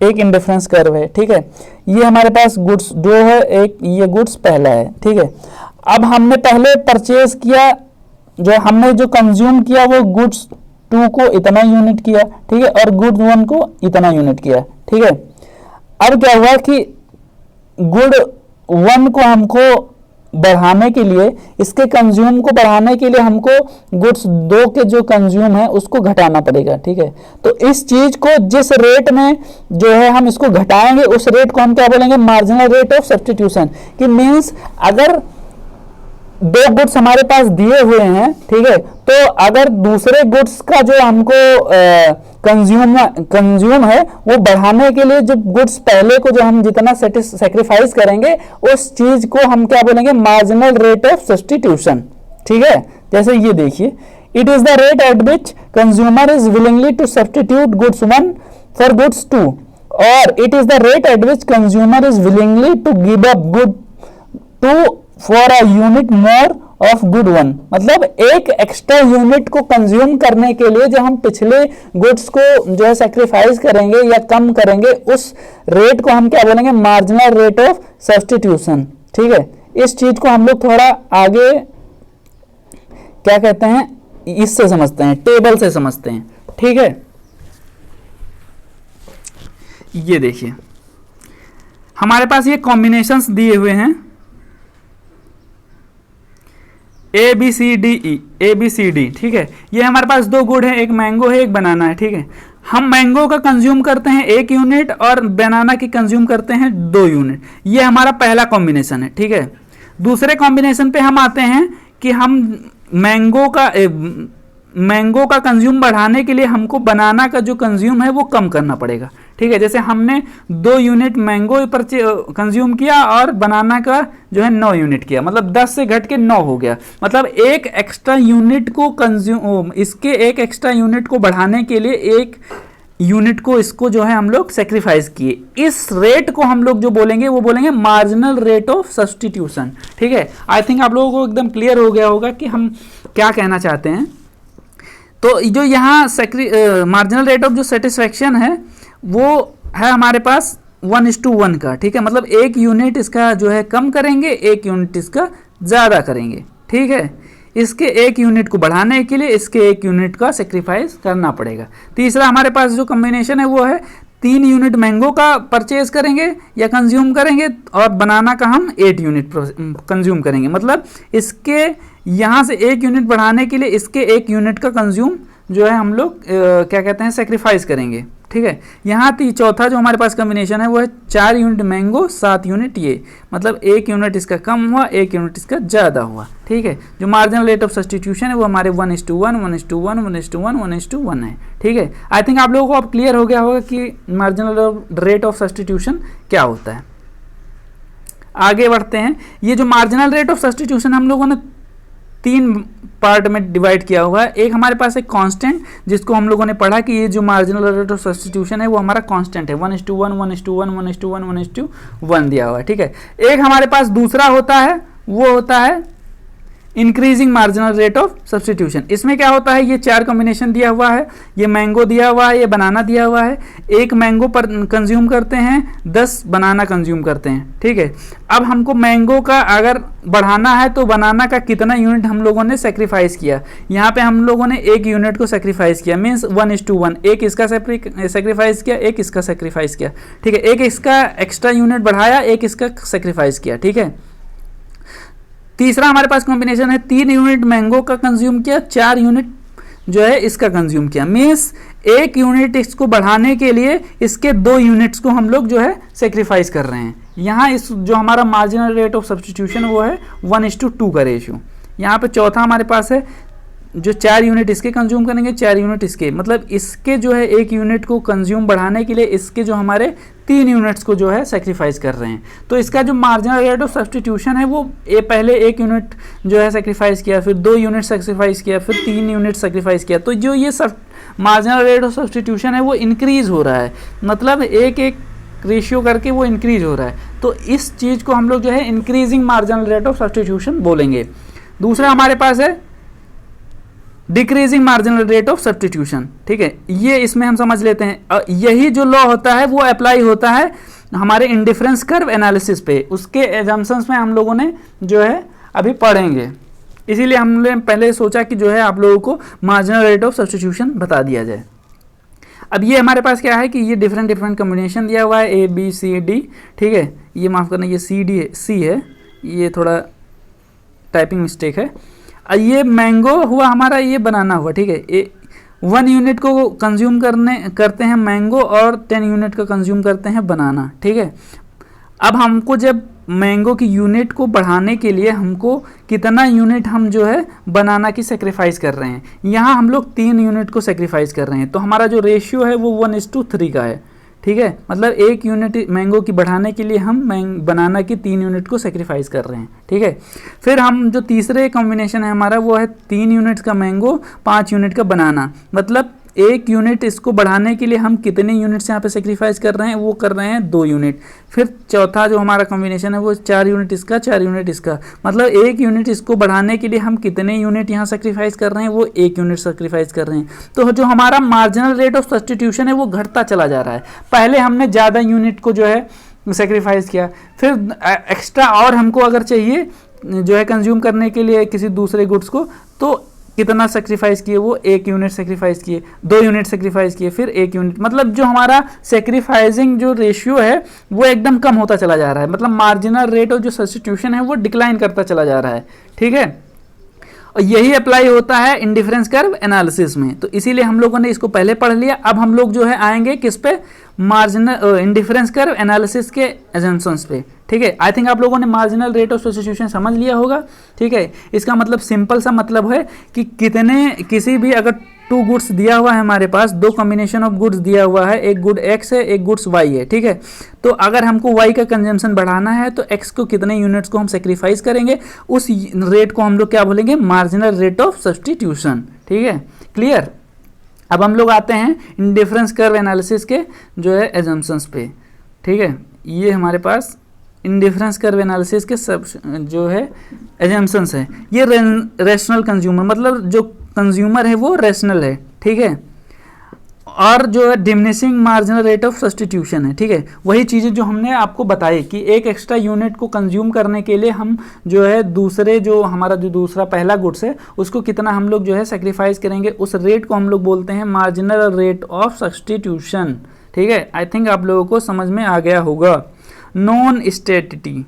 एक इंडिफरेंस कर्व है, ठीक है। ये हमारे पास गुड्स 2 है, एक ये गुड्स पहला है, ठीक है। अब हमने पहले परचेज किया, जो हमने जो कंज्यूम किया वो गुड्स 2 को इतना यूनिट किया, ठीक है, और गुड 1 को इतना यूनिट किया, ठीक है। अब क्या हुआ कि गुड 1 को हमको बढ़ाने के लिए, इसके कंज्यूम को बढ़ाने के लिए हमको गुड्स 2 के जो कंज्यूम है उसको घटाना पड़ेगा, ठीक है। तो इस चीज को जिस रेट में जो है हम इसको घटाएंगे, उस रेट को हम क्या बोलेंगे? Marginal rate of substitution. कि मीन्स अगर 2 गुड्स हमारे पास दिए हुए हैं, ठीक है, तो अगर दूसरे गुड्स का जो हमको कंज्यूम है वो बढ़ाने के लिए जो गुड्स पहले को जो हम जितना सेक्रीफाइस करेंगे, उस चीज को हम क्या बोलेंगे? मार्जिनल रेट ऑफ सब्स्टिट्यूशन, ठीक है। जैसे ये देखिए, it is the rate at which consumer is willingly to substitute goods 1 for goods 2, और it is the rate at which consumer is willingly to give up good 2 for a unit more of good 1। मतलब एक extra unit को consume करने के लिए जो हम पिछले गुड्स को जो है सेक्रीफाइस करेंगे या कम करेंगे, उस रेट को हम क्या बोलेंगे? मार्जिनल रेट ऑफ सब्स्टिट्यूशन, ठीक है। इस चीज को हम लोग थोड़ा आगे क्या कहते हैं, इससे समझते हैं, टेबल से समझते हैं, ठीक है। ये देखिए, हमारे पास ये कॉम्बिनेशंस दिए हुए हैं ए बी सी डी, ठीक है। ये हमारे पास 2 गुड है, एक मैंगो है, एक बनाना है, ठीक है। हम मैंगो का कंज्यूम करते हैं 1 यूनिट और बनाना की कंज्यूम करते हैं 2 यूनिट। ये हमारा पहला कॉम्बिनेशन है, ठीक है। दूसरे कॉम्बिनेशन पे हम आते हैं कि हम मैंगो का कंज्यूम बढ़ाने के लिए हमको बनाना का जो कंज्यूम है वो कम करना पड़ेगा, ठीक है। जैसे हमने 2 यूनिट मैंगो पर कंज्यूम किया और बनाना का जो है 9 यूनिट किया, मतलब 10 से घट के 9 हो गया। मतलब एक एक्स्ट्रा यूनिट को एक एक्स्ट्रा यूनिट को बढ़ाने के लिए 1 यूनिट को इसको जो है हम लोग सेक्रीफाइस किए। इस रेट को हम लोग जो बोलेंगे वो बोलेंगे मार्जिनल रेट ऑफ सब्स्टिट्यूशन, ठीक है। आई थिंक आप लोगों को एकदम क्लियर हो गया होगा कि हम क्या कहना चाहते हैं। तो जो यहाँ मार्जिनल रेट ऑफ जो सेटिस्फेक्शन है वो है हमारे पास 1:1 का, ठीक है। मतलब 1 यूनिट इसका जो है कम करेंगे, 1 यूनिट इसका ज़्यादा करेंगे, ठीक है। इसके 1 यूनिट को बढ़ाने के लिए इसके 1 यूनिट का सेक्रीफाइस करना पड़ेगा। तीसरा हमारे पास जो कॉम्बिनेशन है वो है 3 यूनिट मैंगो का परचेज करेंगे या कंज्यूम करेंगे और बनाना का हम 8 यूनिट कंज्यूम करेंगे। मतलब इसके यहाँ से 1 यूनिट बढ़ाने के लिए इसके 1 यूनिट का कंज्यूम जो है हम लोग क्या कहते हैं सेक्रीफाइस करेंगे, ठीक है। यहाँ चौथा जो हमारे पास कॉम्बिनेशन है वो है 4 यूनिट मैंगो 7 यूनिट ये, मतलब 1 यूनिट इसका कम हुआ, 1 यूनिट इसका ज़्यादा हुआ, ठीक है। जो मार्जिनल रेट ऑफ सब्स्टिट्यूशन है वो हमारे 1:1, 1:1, 1:1, 1:1 है, ठीक है। आई थिंक आप लोगों को अब क्लियर हो गया होगा कि मार्जिनल रेट ऑफ सब्स्टिट्यूशन क्या होता है। आगे बढ़ते हैं। ये जो मार्जिनल रेट ऑफ सब्स्टिट्यूशन हम लोगों ने 3 पार्ट में डिवाइड किया हुआ है। एक हमारे पास एक कांस्टेंट जिसको हम लोगों ने पढ़ा कि ये जो मार्जिनल रेट ऑफ सब्स्टिट्यूशन है वो हमारा कांस्टेंट है, 1:1, 1:1, 1:1, 1:1 दिया हुआ है, ठीक है। एक हमारे पास दूसरा होता है वो होता है increasing marginal rate of substitution. इसमें क्या होता है, ये 4 कॉम्बिनेशन दिया हुआ है, ये मैंगो दिया हुआ है, ये बनाना दिया हुआ है। 1 मैंगो पर कंज्यूम करते हैं, 10 बनाना कंज्यूम करते हैं, ठीक है। अब हमको मैंगो का अगर बढ़ाना है तो बनाना का कितना यूनिट हम लोगों ने सेक्रीफाइस किया। यहाँ पे हम लोगों ने 1 यूनिट को सेक्रीफाइस किया, मीन्स 1:1, एक इसका सेक्रीफाइस किया, एक इसका सेक्रीफाइस किया, ठीक है। एक इसका एक्स्ट्रा यूनिट बढ़ाया, एक इसका सेक्रीफाइस किया, ठीक है। तीसरा हमारे पास कॉम्बिनेशन है 3 यूनिट मैंगो का कंज्यूम किया, 4 यूनिट जो है इसका कंज्यूम किया, मीन्स 1 यूनिट इसको बढ़ाने के लिए इसके 2 यूनिट्स को हम लोग जो है सेक्रीफाइस कर रहे हैं। यहाँ इस जो हमारा मार्जिनल रेट ऑफ सब्स्टिट्यूशन वो है 1:2 का रेशियो। यहाँ पे चौथा हमारे पास है जो 4 यूनिट इसके कंज्यूम करेंगे, 4 यूनिट इसके, मतलब इसके जो है 1 यूनिट को कंज्यूम बढ़ाने के लिए इसके जो हमारे 3 यूनिट्स को जो है सेक्रीफाइस कर रहे हैं। तो इसका जो मार्जिनल रेट ऑफ सब्स्टिट्यूशन है वो पहले 1 यूनिट जो है सेक्रीफाइस किया, फिर 2 यूनिट सेक्रीफाइस किया, फिर 3 यूनिट सेक्रीफाइस किया। तो जो ये सब मार्जिनल रेट ऑफ सब्स्टिट्यूशन है वो इंक्रीज हो रहा है, मतलब एक रेशियो करके वो इंक्रीज हो रहा है। तो इस चीज़ को हम लोग जो है increasing marginal rate of substitution बोलेंगे। दूसरा हमारे पास है decreasing marginal rate of substitution, ठीक है। ये इसमें हम समझ लेते हैं, यही जो लॉ होता है वो अप्लाई होता है हमारे इंडिफरेंस कर्व एनालिसिस पे। उसके एजम्पशंस में हम लोगों ने जो है अभी पढ़ेंगे, इसीलिए हमने पहले सोचा कि जो है आप लोगों को मार्जिनल रेट ऑफ सब्स्टिट्यूशन बता दिया जाए। अब ये हमारे पास क्या है कि ये डिफरेंट कॉम्बिनेशन दिया हुआ है A B C D, ठीक है। ये माफ़ करना, ये C है, ये थोड़ा टाइपिंग मिस्टेक है। ये मैंगो हुआ हमारा, ये बनाना हुआ, ठीक है। 1 यूनिट को कंज्यूम करते हैं मैंगो और 10 यूनिट का कंज्यूम करते हैं बनाना, ठीक है। अब हमको जब मैंगो की यूनिट को बढ़ाने के लिए हमको कितना यूनिट हम जो है बनाना की सेक्रीफाइस कर रहे हैं, यहाँ हम लोग 3 यूनिट को सेक्रीफाइस कर रहे हैं। तो हमारा जो रेशियो है वो 1:3 का है, ठीक है। मतलब 1 यूनिट मैंगो की बढ़ाने के लिए हम बनाना की 3 यूनिट को सेक्रीफाइस कर रहे हैं, ठीक है। फिर हम जो तीसरे कॉम्बिनेशन है हमारा वो है 3 यूनिट का मैंगो, 5 यूनिट का बनाना, मतलब 1 यूनिट इसको बढ़ाने के लिए हम कितने यूनिट्स यहाँ पे सेक्रीफाइस कर रहे हैं, वो कर रहे हैं 2 यूनिट। फिर चौथा जो हमारा कॉम्बिनेशन है वो 4 यूनिट इसका, 4 यूनिट इसका, मतलब 1 यूनिट इसको बढ़ाने के लिए हम कितने यूनिट यहाँ सेक्रीफाइस कर रहे हैं, वो 1 यूनिट सेक्रीफाइस कर रहे हैं। तो जो हमारा मार्जिनल रेट ऑफ सब्स्टिट्यूशन है वो घटता चला जा रहा है। पहले हमने ज़्यादा यूनिट को जो है सेक्रीफाइस किया, फिर एक्स्ट्रा और हमको अगर चाहिए जो है कंज्यूम करने के लिए किसी दूसरे गुड्स को, तो कितना सेक्रीफाइस किए, वो 1 यूनिट सेक्रीफाइस किए, 2 यूनिट सेक्रीफाइस किए, फिर 1 यूनिट, मतलब जो हमारा सेक्रीफाइसिंग जो रेशियो है वो एकदम कम होता चला जा रहा है। मतलब मार्जिनल रेट ऑफ जो सब्स्टिट्यूशन है वो डिक्लाइन करता चला जा रहा है, ठीक है। और यही अप्लाई होता है इंडिफरेंस कर्व एनालिसिस में। तो इसीलिए हम लोगों ने इसको पहले पढ़ लिया। अब हम लोग जो है आएंगे किस पे, मार्जिनल इंडिफरेंस कर्व एनालिसिस के एजम्पशंस पे। ठीक है, आई थिंक आप लोगों ने मार्जिनल रेट ऑफ सब्स्टिट्यूशन समझ लिया होगा। ठीक है, इसका मतलब सिंपल सा मतलब है कि किसी भी अगर टू गुड्स दिया हुआ है हमारे पास, दो कॉम्बिनेशन ऑफ गुड्स दिया हुआ है, एक गुड एक्स है एक गुड्स वाई है। ठीक है, तो अगर हमको वाई का कंजम्पशन बढ़ाना है तो एक्स को कितने यूनिट्स को हम सेक्रीफाइस करेंगे, उस रेट को हम लोग क्या बोलेंगे, मार्जिनल रेट ऑफ सब्स्टिट्यूशन। ठीक है, क्लियर। अब हम लोग आते हैं इंडिफरेंस कर्व एनालिसिस के जो है एजम्पशंस पे। ठीक है, ये हमारे पास इंडिफरेंस कर्व एनालिसिस के सब जो है एजम्पशंस है। ये रेशनल कंज्यूमर, मतलब जो कंज्यूमर है वो रेशनल है। ठीक है, और जो है diminishing marginal rate of substitution है। ठीक है, वही चीज़ें जो हमने आपको बताई कि एक एक्स्ट्रा यूनिट को कंज्यूम करने के लिए हम जो है दूसरे जो हमारा जो दूसरा पहला गुड्स है उसको कितना हम लोग जो है सेक्रीफाइस करेंगे, उस रेट को हम लोग बोलते हैं मार्जिनल रेट ऑफ सब्स्टिट्यूशन। ठीक है, आई थिंक आप लोगों को समझ में आ गया होगा। नॉन स्टेटिटी,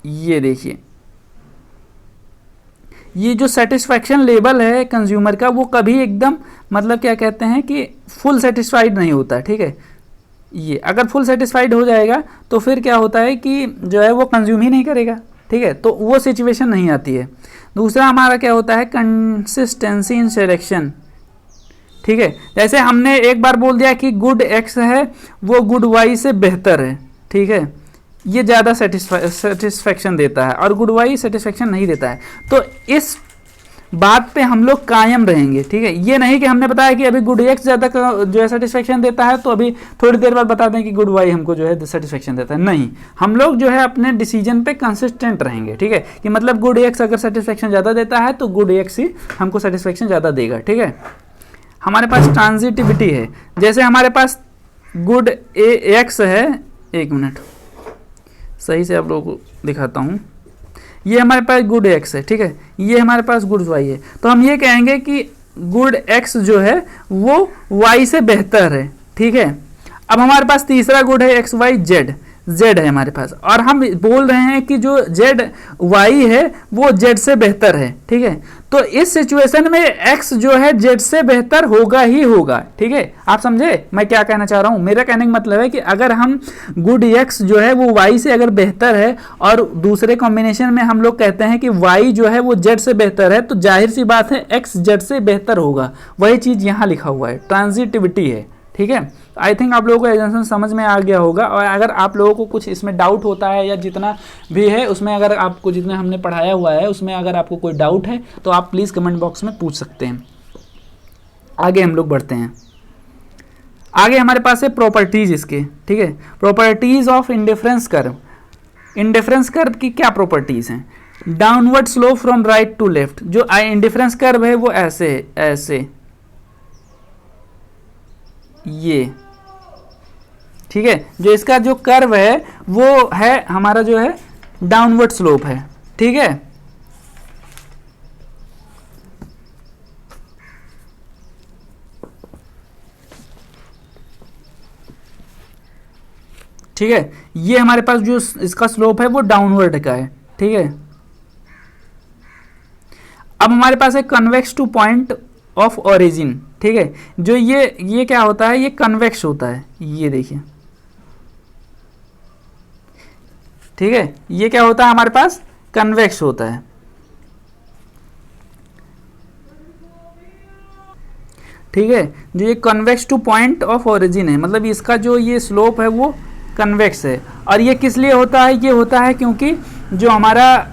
ये देखिए, ये जो सेटिस्फैक्शन लेवल है कंज्यूमर का वो कभी एकदम मतलब क्या कहते हैं कि फुल सेटिस्फाइड नहीं होता है। ठीक है, ये अगर फुल सेटिस्फाइड हो जाएगा तो फिर क्या होता है कि जो है वो कंज्यूम ही नहीं करेगा। ठीक है, तो वो सिचुएशन नहीं आती है। दूसरा हमारा क्या होता है, कंसिस्टेंसी इन सिलेक्शन। ठीक है, जैसे हमने एक बार बोल दिया कि गुड एक्स है वो गुड वाई से बेहतर है। ठीक है, ये ज़्यादा सेटिस्फैक्शन देता है और गुड वाई सेटिस्फैक्शन नहीं देता है। तो इस बात पे हम लोग कायम रहेंगे। ठीक है, ये नहीं कि हमने बताया कि अभी गुड एक्स ज़्यादा जो है सेटिस्फैक्शन देता है तो अभी थोड़ी देर बाद बता दें कि गुड वाई हमको जो है सेटिस्फैक्शन देता है। नहीं, हम लोग जो है अपने डिसीजन पे कंसिस्टेंट रहेंगे। ठीक है, कि मतलब गुड एक्स अगर सेटिस्फैक्शन ज़्यादा देता है तो गुड एक्स ही हमको सेटिस्फैक्शन ज़्यादा देगा। ठीक है, हमारे पास ट्रांजिटिविटी है। जैसे हमारे पास गुड एक्स है, एक मिनट सही से आप लोगों को दिखाता हूँ। ये हमारे पास गुड एक्स है। ठीक है, ये हमारे पास गुड वाई है। तो हम ये कहेंगे कि गुड एक्स जो है वो वाई से बेहतर है। ठीक है, अब हमारे पास तीसरा गुड है एक्स वाई जेड, जेड है हमारे पास, और हम बोल रहे हैं कि जो जेड वाई है वो जेड से बेहतर है। ठीक है, तो इस सिचुएशन में एक्स जो है जेड से बेहतर होगा ही होगा। ठीक है, आप समझे मैं क्या कहना चाह रहा हूं। मेरा कहने का मतलब है कि अगर हम गुड एक्स जो है वो वाई से अगर बेहतर है और दूसरे कॉम्बिनेशन में हम लोग कहते हैं कि वाई जो है वो जेड से बेहतर है, तो जाहिर सी बात है एक्स जेड से बेहतर होगा। वही चीज यहाँ लिखा हुआ है, ट्रांजिटिविटी है। ठीक है, आई थिंक आप लोगों को एग्जाम्पल समझ में आ गया होगा। और अगर आप लोगों को कुछ इसमें डाउट होता है या जितना भी है उसमें, अगर आपको जितना हमने पढ़ाया हुआ है उसमें अगर आपको कोई डाउट है तो आप प्लीज़ कमेंट बॉक्स में पूछ सकते हैं। आगे हम लोग बढ़ते हैं। आगे हमारे पास है प्रॉपर्टीज इसके। ठीक है, properties of indifference curve. Indifference curve की क्या प्रॉपर्टीज हैं, downward slope from right to left. जो इंडिफरेंस कर्व है वो ऐसे है, ऐसे ये। ठीक है, जो इसका जो कर्व है वो है हमारा जो है डाउनवर्ड स्लोप है। ठीक है, ठीक है, ये हमारे पास जो इसका स्लोप है वो डाउनवर्ड का है। ठीक है, अब हमारे पास है convex to point of origin. ठीक है, जो ये क्या होता है, ये कन्वेक्स होता है। ये देखिए, ठीक है, ये क्या होता है हमारे पास, कन्वेक्स होता है। ठीक है, जो ये convex to point of origin है, मतलब इसका जो ये स्लोप है वो कन्वेक्स है। और ये किस लिए होता है, ये होता है क्योंकि जो हमारा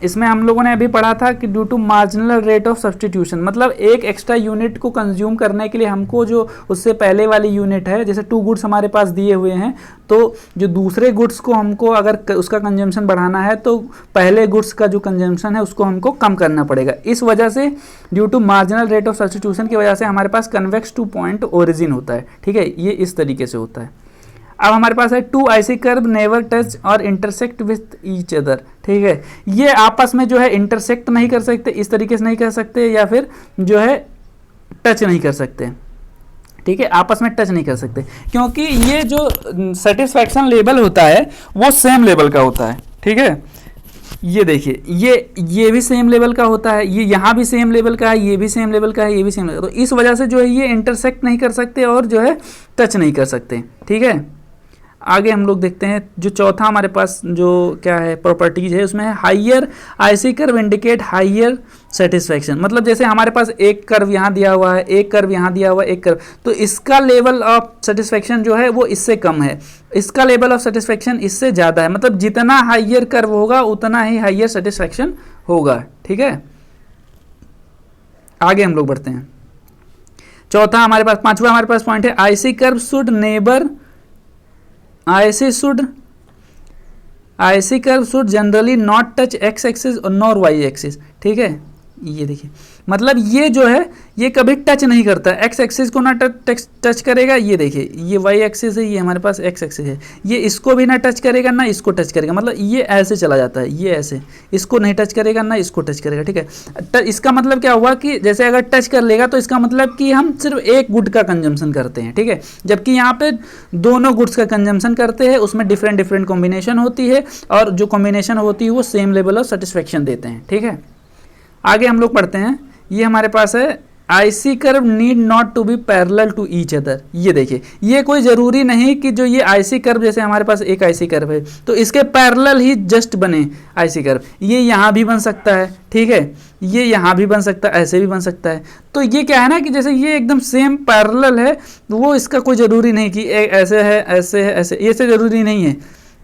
इसमें हम लोगों ने अभी पढ़ा था कि due to marginal rate of substitution, मतलब एक एक्स्ट्रा यूनिट को कंज्यूम करने के लिए हमको जो उससे पहले वाली यूनिट है, जैसे टू गुड्स हमारे पास दिए हुए हैं, तो जो दूसरे गुड्स को हमको अगर उसका कंजम्पशन बढ़ाना है तो पहले गुड्स का जो कंजम्पशन है उसको हमको कम करना पड़ेगा। इस वजह से due to marginal rate of substitution की वजह से हमारे पास कन्वेक्स टू पॉइंट ओरिजिन होता है। ठीक है, ये इस तरीके से होता है। अब हमारे पास है two IC curve never touch और इंटरसेक्ट विथ ईच अदर। ठीक है, ये आपस में जो है इंटरसेक्ट नहीं कर सकते, इस तरीके से नहीं कर सकते, या फिर जो है टच नहीं कर सकते। ठीक है, आपस में टच नहीं कर सकते क्योंकि ये जो सेटिस्फैक्शन लेवल होता है वो सेम लेवल का होता है। ठीक है, ये देखिए ये भी सेम लेवल का होता है, ये यहाँ भी सेम लेवल का है, ये भी सेम लेवल का है, ये भी सेम लेवल, तो इस वजह से जो है ये इंटरसेक्ट नहीं कर सकते और जो है टच नहीं कर सकते। ठीक है, आगे हम लोग देखते हैं जो चौथा हमारे पास जो क्या है प्रॉपर्टीज है, उसमें है higher IC curve indicate higher satisfaction. मतलब जैसे हमारे पास एक कर्व यहाँ दिया हुआ है, एक कर्व यहाँ दिया हुआ है, एक कर्व, तो इसका लेवल ऑफ सेटिस्फैक्शन जो है वो इससे कम है, इसका लेवल ऑफ सेटिस्फैक्शन इससे ज़्यादा है। मतलब जितना हाइयर कर्व होगा उतना ही हाइयर सेटिस्फैक्शन होगा। ठीक है, आगे हम लोग बढ़ते हैं। चौथा हमारे पास, पांचवा हमारे पास पॉइंट है IC curve should neighbour IC curve should generally not touch x axis और नॉर वाई एक्सिस। ठीक है, ये देखिए मतलब ये जो है ये कभी टच नहीं करता, एक्स एक्सिस को ना टच करेगा, ये देखिए ये वाई एक्सिस है, ये हमारे पास एक्स एक्सिस है, ये इसको भी ना टच करेगा ना इसको टच करेगा, मतलब ये ऐसे चला जाता है, ये ऐसे इसको नहीं टच करेगा ना इसको टच करेगा। ठीक है, इसका मतलब क्या हुआ कि जैसे अगर टच कर लेगा तो इसका मतलब कि हम सिर्फ एक गुड का कंजम्पशन करते हैं। ठीक है, जबकि यहाँ पे दोनों गुड्स का कंजम्पशन करते हैं, उसमें डिफरेंट डिफरेंट कॉम्बिनेशन होती है और जो कॉम्बिनेशन होती है वो सेम लेवल ऑफ सेटिस्फेक्शन देते हैं। ठीक है, आगे हम लोग पढ़ते हैं, ये हमारे पास है IC curve need not to be parallel to each other. ये देखिए ये कोई ज़रूरी नहीं कि जो ये आईसी कर्व, जैसे हमारे पास एक आईसी कर्व है तो इसके पैरेलल ही जस्ट बने आईसी कर्व, ये यहाँ भी बन सकता है। ठीक है, ये यहाँ भी बन सकता है, ऐसे भी बन सकता है। तो ये क्या है ना कि जैसे ये एकदम सेम पैरेलल है तो वो इसका कोई ज़रूरी नहीं कि ऐसे है ऐसे है ऐसे, ये से ज़रूरी नहीं है।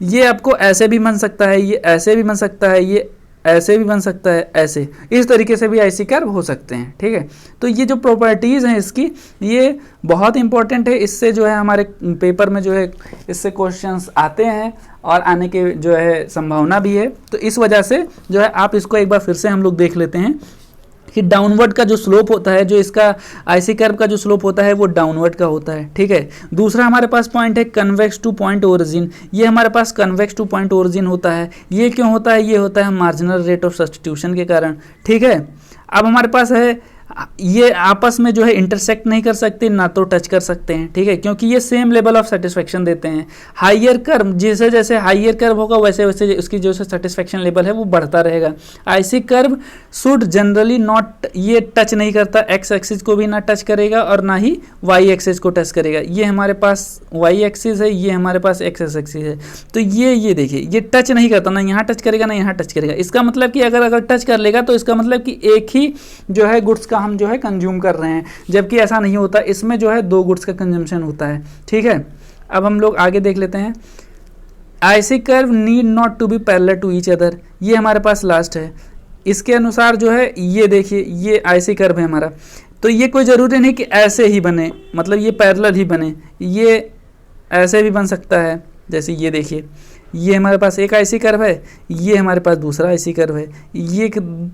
ये आपको ऐसे भी बन सकता है, ये ऐसे भी बन सकता है, ये ऐसे भी बन सकता है, ऐसे इस तरीके से भी आईसी कर्व हो सकते हैं। ठीक है, तो ये जो प्रॉपर्टीज़ हैं इसकी ये बहुत इंपॉर्टेंट है, इससे जो है हमारे पेपर में जो है इससे क्वेश्चंस आते हैं और आने के जो है संभावना भी है। तो इस वजह से जो है आप इसको एक बार फिर से हम लोग देख लेते हैं कि डाउनवर्ड का जो स्लोप होता है, जो इसका आईसी कर्व का जो स्लोप होता है वो डाउनवर्ड का होता है। ठीक है, दूसरा हमारे पास पॉइंट है कन्वेक्स टू पॉइंट ओरिजिन। ये हमारे पास कन्वेक्स टू पॉइंट ओरिजिन होता है। ये क्यों होता है? ये होता है मार्जिनल रेट ऑफ सब्स्टिट्यूशन के कारण। ठीक है, अब हमारे पास है ये आपस में जो है इंटरसेक्ट नहीं कर सकते, ना तो टच कर सकते हैं। ठीक है, क्योंकि ये सेम लेवल ऑफ सेटिस्फेक्शन देते हैं। हाइयर कर्व, जैसे जैसे हाइयर कर्व होगा वैसे वैसे उसकी जो सेटिस्फेक्शन लेवल है वो बढ़ता रहेगा। IC curve should generally not, ये टच नहीं करता, एक्स एक्सिस को भी ना टच करेगा और ना ही वाई एक्सिस को टच करेगा। ये हमारे पास वाई एक्सिस है, ये हमारे पास एक्स एक्सिस है। तो ये देखिए ये टच नहीं करता, ना यहाँ टच करेगा ना यहाँ टच करेगा। इसका मतलब कि अगर टच कर लेगा तो इसका मतलब कि एक ही जो है गुड्स का हम जो है कंज्यूम कर रहे हैं, जबकि ऐसा नहीं होता, इसमें जो है दो गुड्स का कंजम्पशन होता है। ठीक है, अब हम लोग आगे देख लेते हैं। IC curve need not to be parallel to each other, ये हमारे पास लास्ट है। इसके अनुसार जो है ये देखिए ये आईसी कर्व है हमारा, तो ये कोई ज़रूरी नहीं कि ऐसे ही बने, मतलब ये पैरेलल ही बने, ये ऐसे भी बन सकता है। जैसे ये देखिए ये हमारे पास एक आईसी कर्व है, ये हमारे पास दूसरा आईसी कर्व है, ये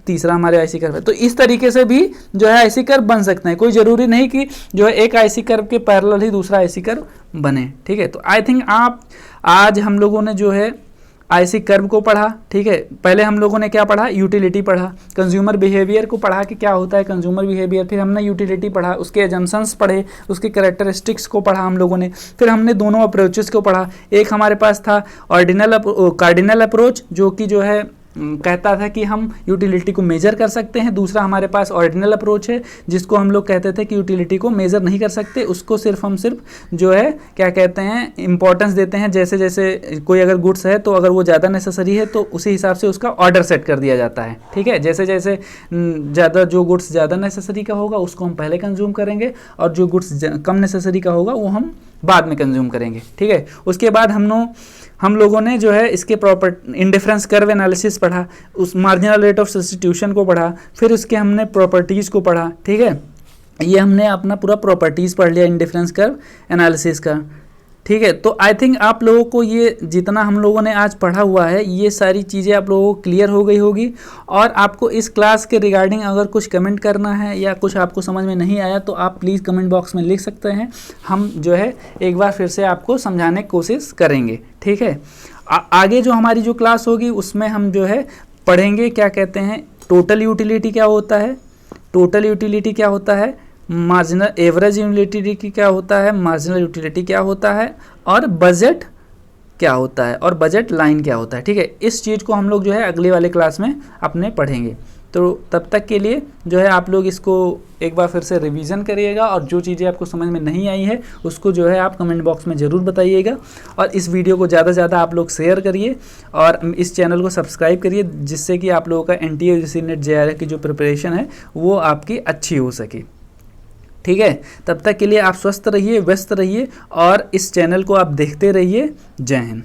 तीसरा हमारे आईसी कर्व है। तो इस तरीके से भी जो है आईसी कर्व बन सकते हैं, कोई ज़रूरी नहीं कि जो है एक आईसी कर्व के पैरेलल ही दूसरा आईसी कर्व बने। ठीक है, तो आई थिंक आज हम लोगों ने जो है आईसी कर्व को पढ़ा। ठीक है, पहले हम लोगों ने क्या पढ़ा? यूटिलिटी पढ़ा, कंज्यूमर बिहेवियर को पढ़ा कि क्या होता है कंज्यूमर बिहेवियर, फिर हमने यूटिलिटी पढ़ा, उसके एजम्पशंस पढ़े, उसके कैरेक्टरिस्टिक्स को पढ़ा हम लोगों ने, फिर हमने दोनों अप्रोचेस को पढ़ा। एक हमारे पास था कार्डिनल अप्रोच जो कि जो है कहता था कि हम यूटिलिटी को मेजर कर सकते हैं। दूसरा हमारे पास ऑर्डिनल अप्रोच है जिसको हम लोग कहते थे कि यूटिलिटी को मेजर नहीं कर सकते, उसको हम सिर्फ जो है क्या कहते हैं इंपॉर्टेंस देते हैं। जैसे जैसे कोई अगर गुड्स है तो अगर वो ज़्यादा नेसेसरी है तो उसी हिसाब से उसका ऑर्डर सेट कर दिया जाता है। ठीक है, जैसे जैसे ज़्यादा जो गुड्स ज़्यादा नेसेसरी का होगा उसको हम पहले कंज्यूम करेंगे और जो गुड्स कम नेसेसरी का होगा वो हम बाद में कंज्यूम करेंगे। ठीक है, उसके बाद हम लोगों ने जो है इसके प्रॉपर इंडिफरेंस कर्व एनालिसिस पढ़ा, उस मार्जिनल रेट ऑफ सब्स्टिट्यूशन को पढ़ा, फिर उसके हमने प्रॉपर्टीज़ को पढ़ा। ठीक है, ये हमने अपना पूरा प्रॉपर्टीज़ पढ़ लिया इंडिफरेंस कर्व एनालिसिस का। ठीक है, तो आई थिंक आप लोगों को ये जितना हम लोगों ने आज पढ़ा हुआ है ये सारी चीज़ें आप लोगों को क्लियर हो गई होगी। और आपको इस क्लास के रिगार्डिंग अगर कुछ कमेंट करना है या कुछ आपको समझ में नहीं आया तो आप प्लीज़ कमेंट बॉक्स में लिख सकते हैं, हम जो है एक बार फिर से आपको समझाने की कोशिश करेंगे। ठीक है, आगे जो हमारी जो क्लास होगी उसमें हम जो है पढ़ेंगे क्या कहते हैं टोटल यूटिलिटी क्या होता है, टोटल यूटिलिटी क्या होता है, मार्जिनल एवरेज यूटिलिटी क्या होता है, मार्जिनल यूटिलिटी क्या होता है, और बजट क्या होता है और बजट लाइन क्या होता है। ठीक है, इस चीज़ को हम लोग जो है अगले वाले क्लास में अपने पढ़ेंगे। तो तब तक के लिए जो है आप लोग इसको एक बार फिर से रिवीजन करिएगा, और जो चीज़ें आपको समझ में नहीं आई है उसको जो है आप कमेंट बॉक्स में ज़रूर बताइएगा, और इस वीडियो को ज़्यादा से ज़्यादा आप लोग शेयर करिए और इस चैनल को सब्सक्राइब करिए, जिससे कि आप लोगों का NTA UGC नेट JRF की जो प्रिपरेशन है वो आपकी अच्छी हो सके। ठीक है, तब तक के लिए आप स्वस्थ रहिए, व्यस्त रहिए और इस चैनल को आप देखते रहिए। जय हिंद।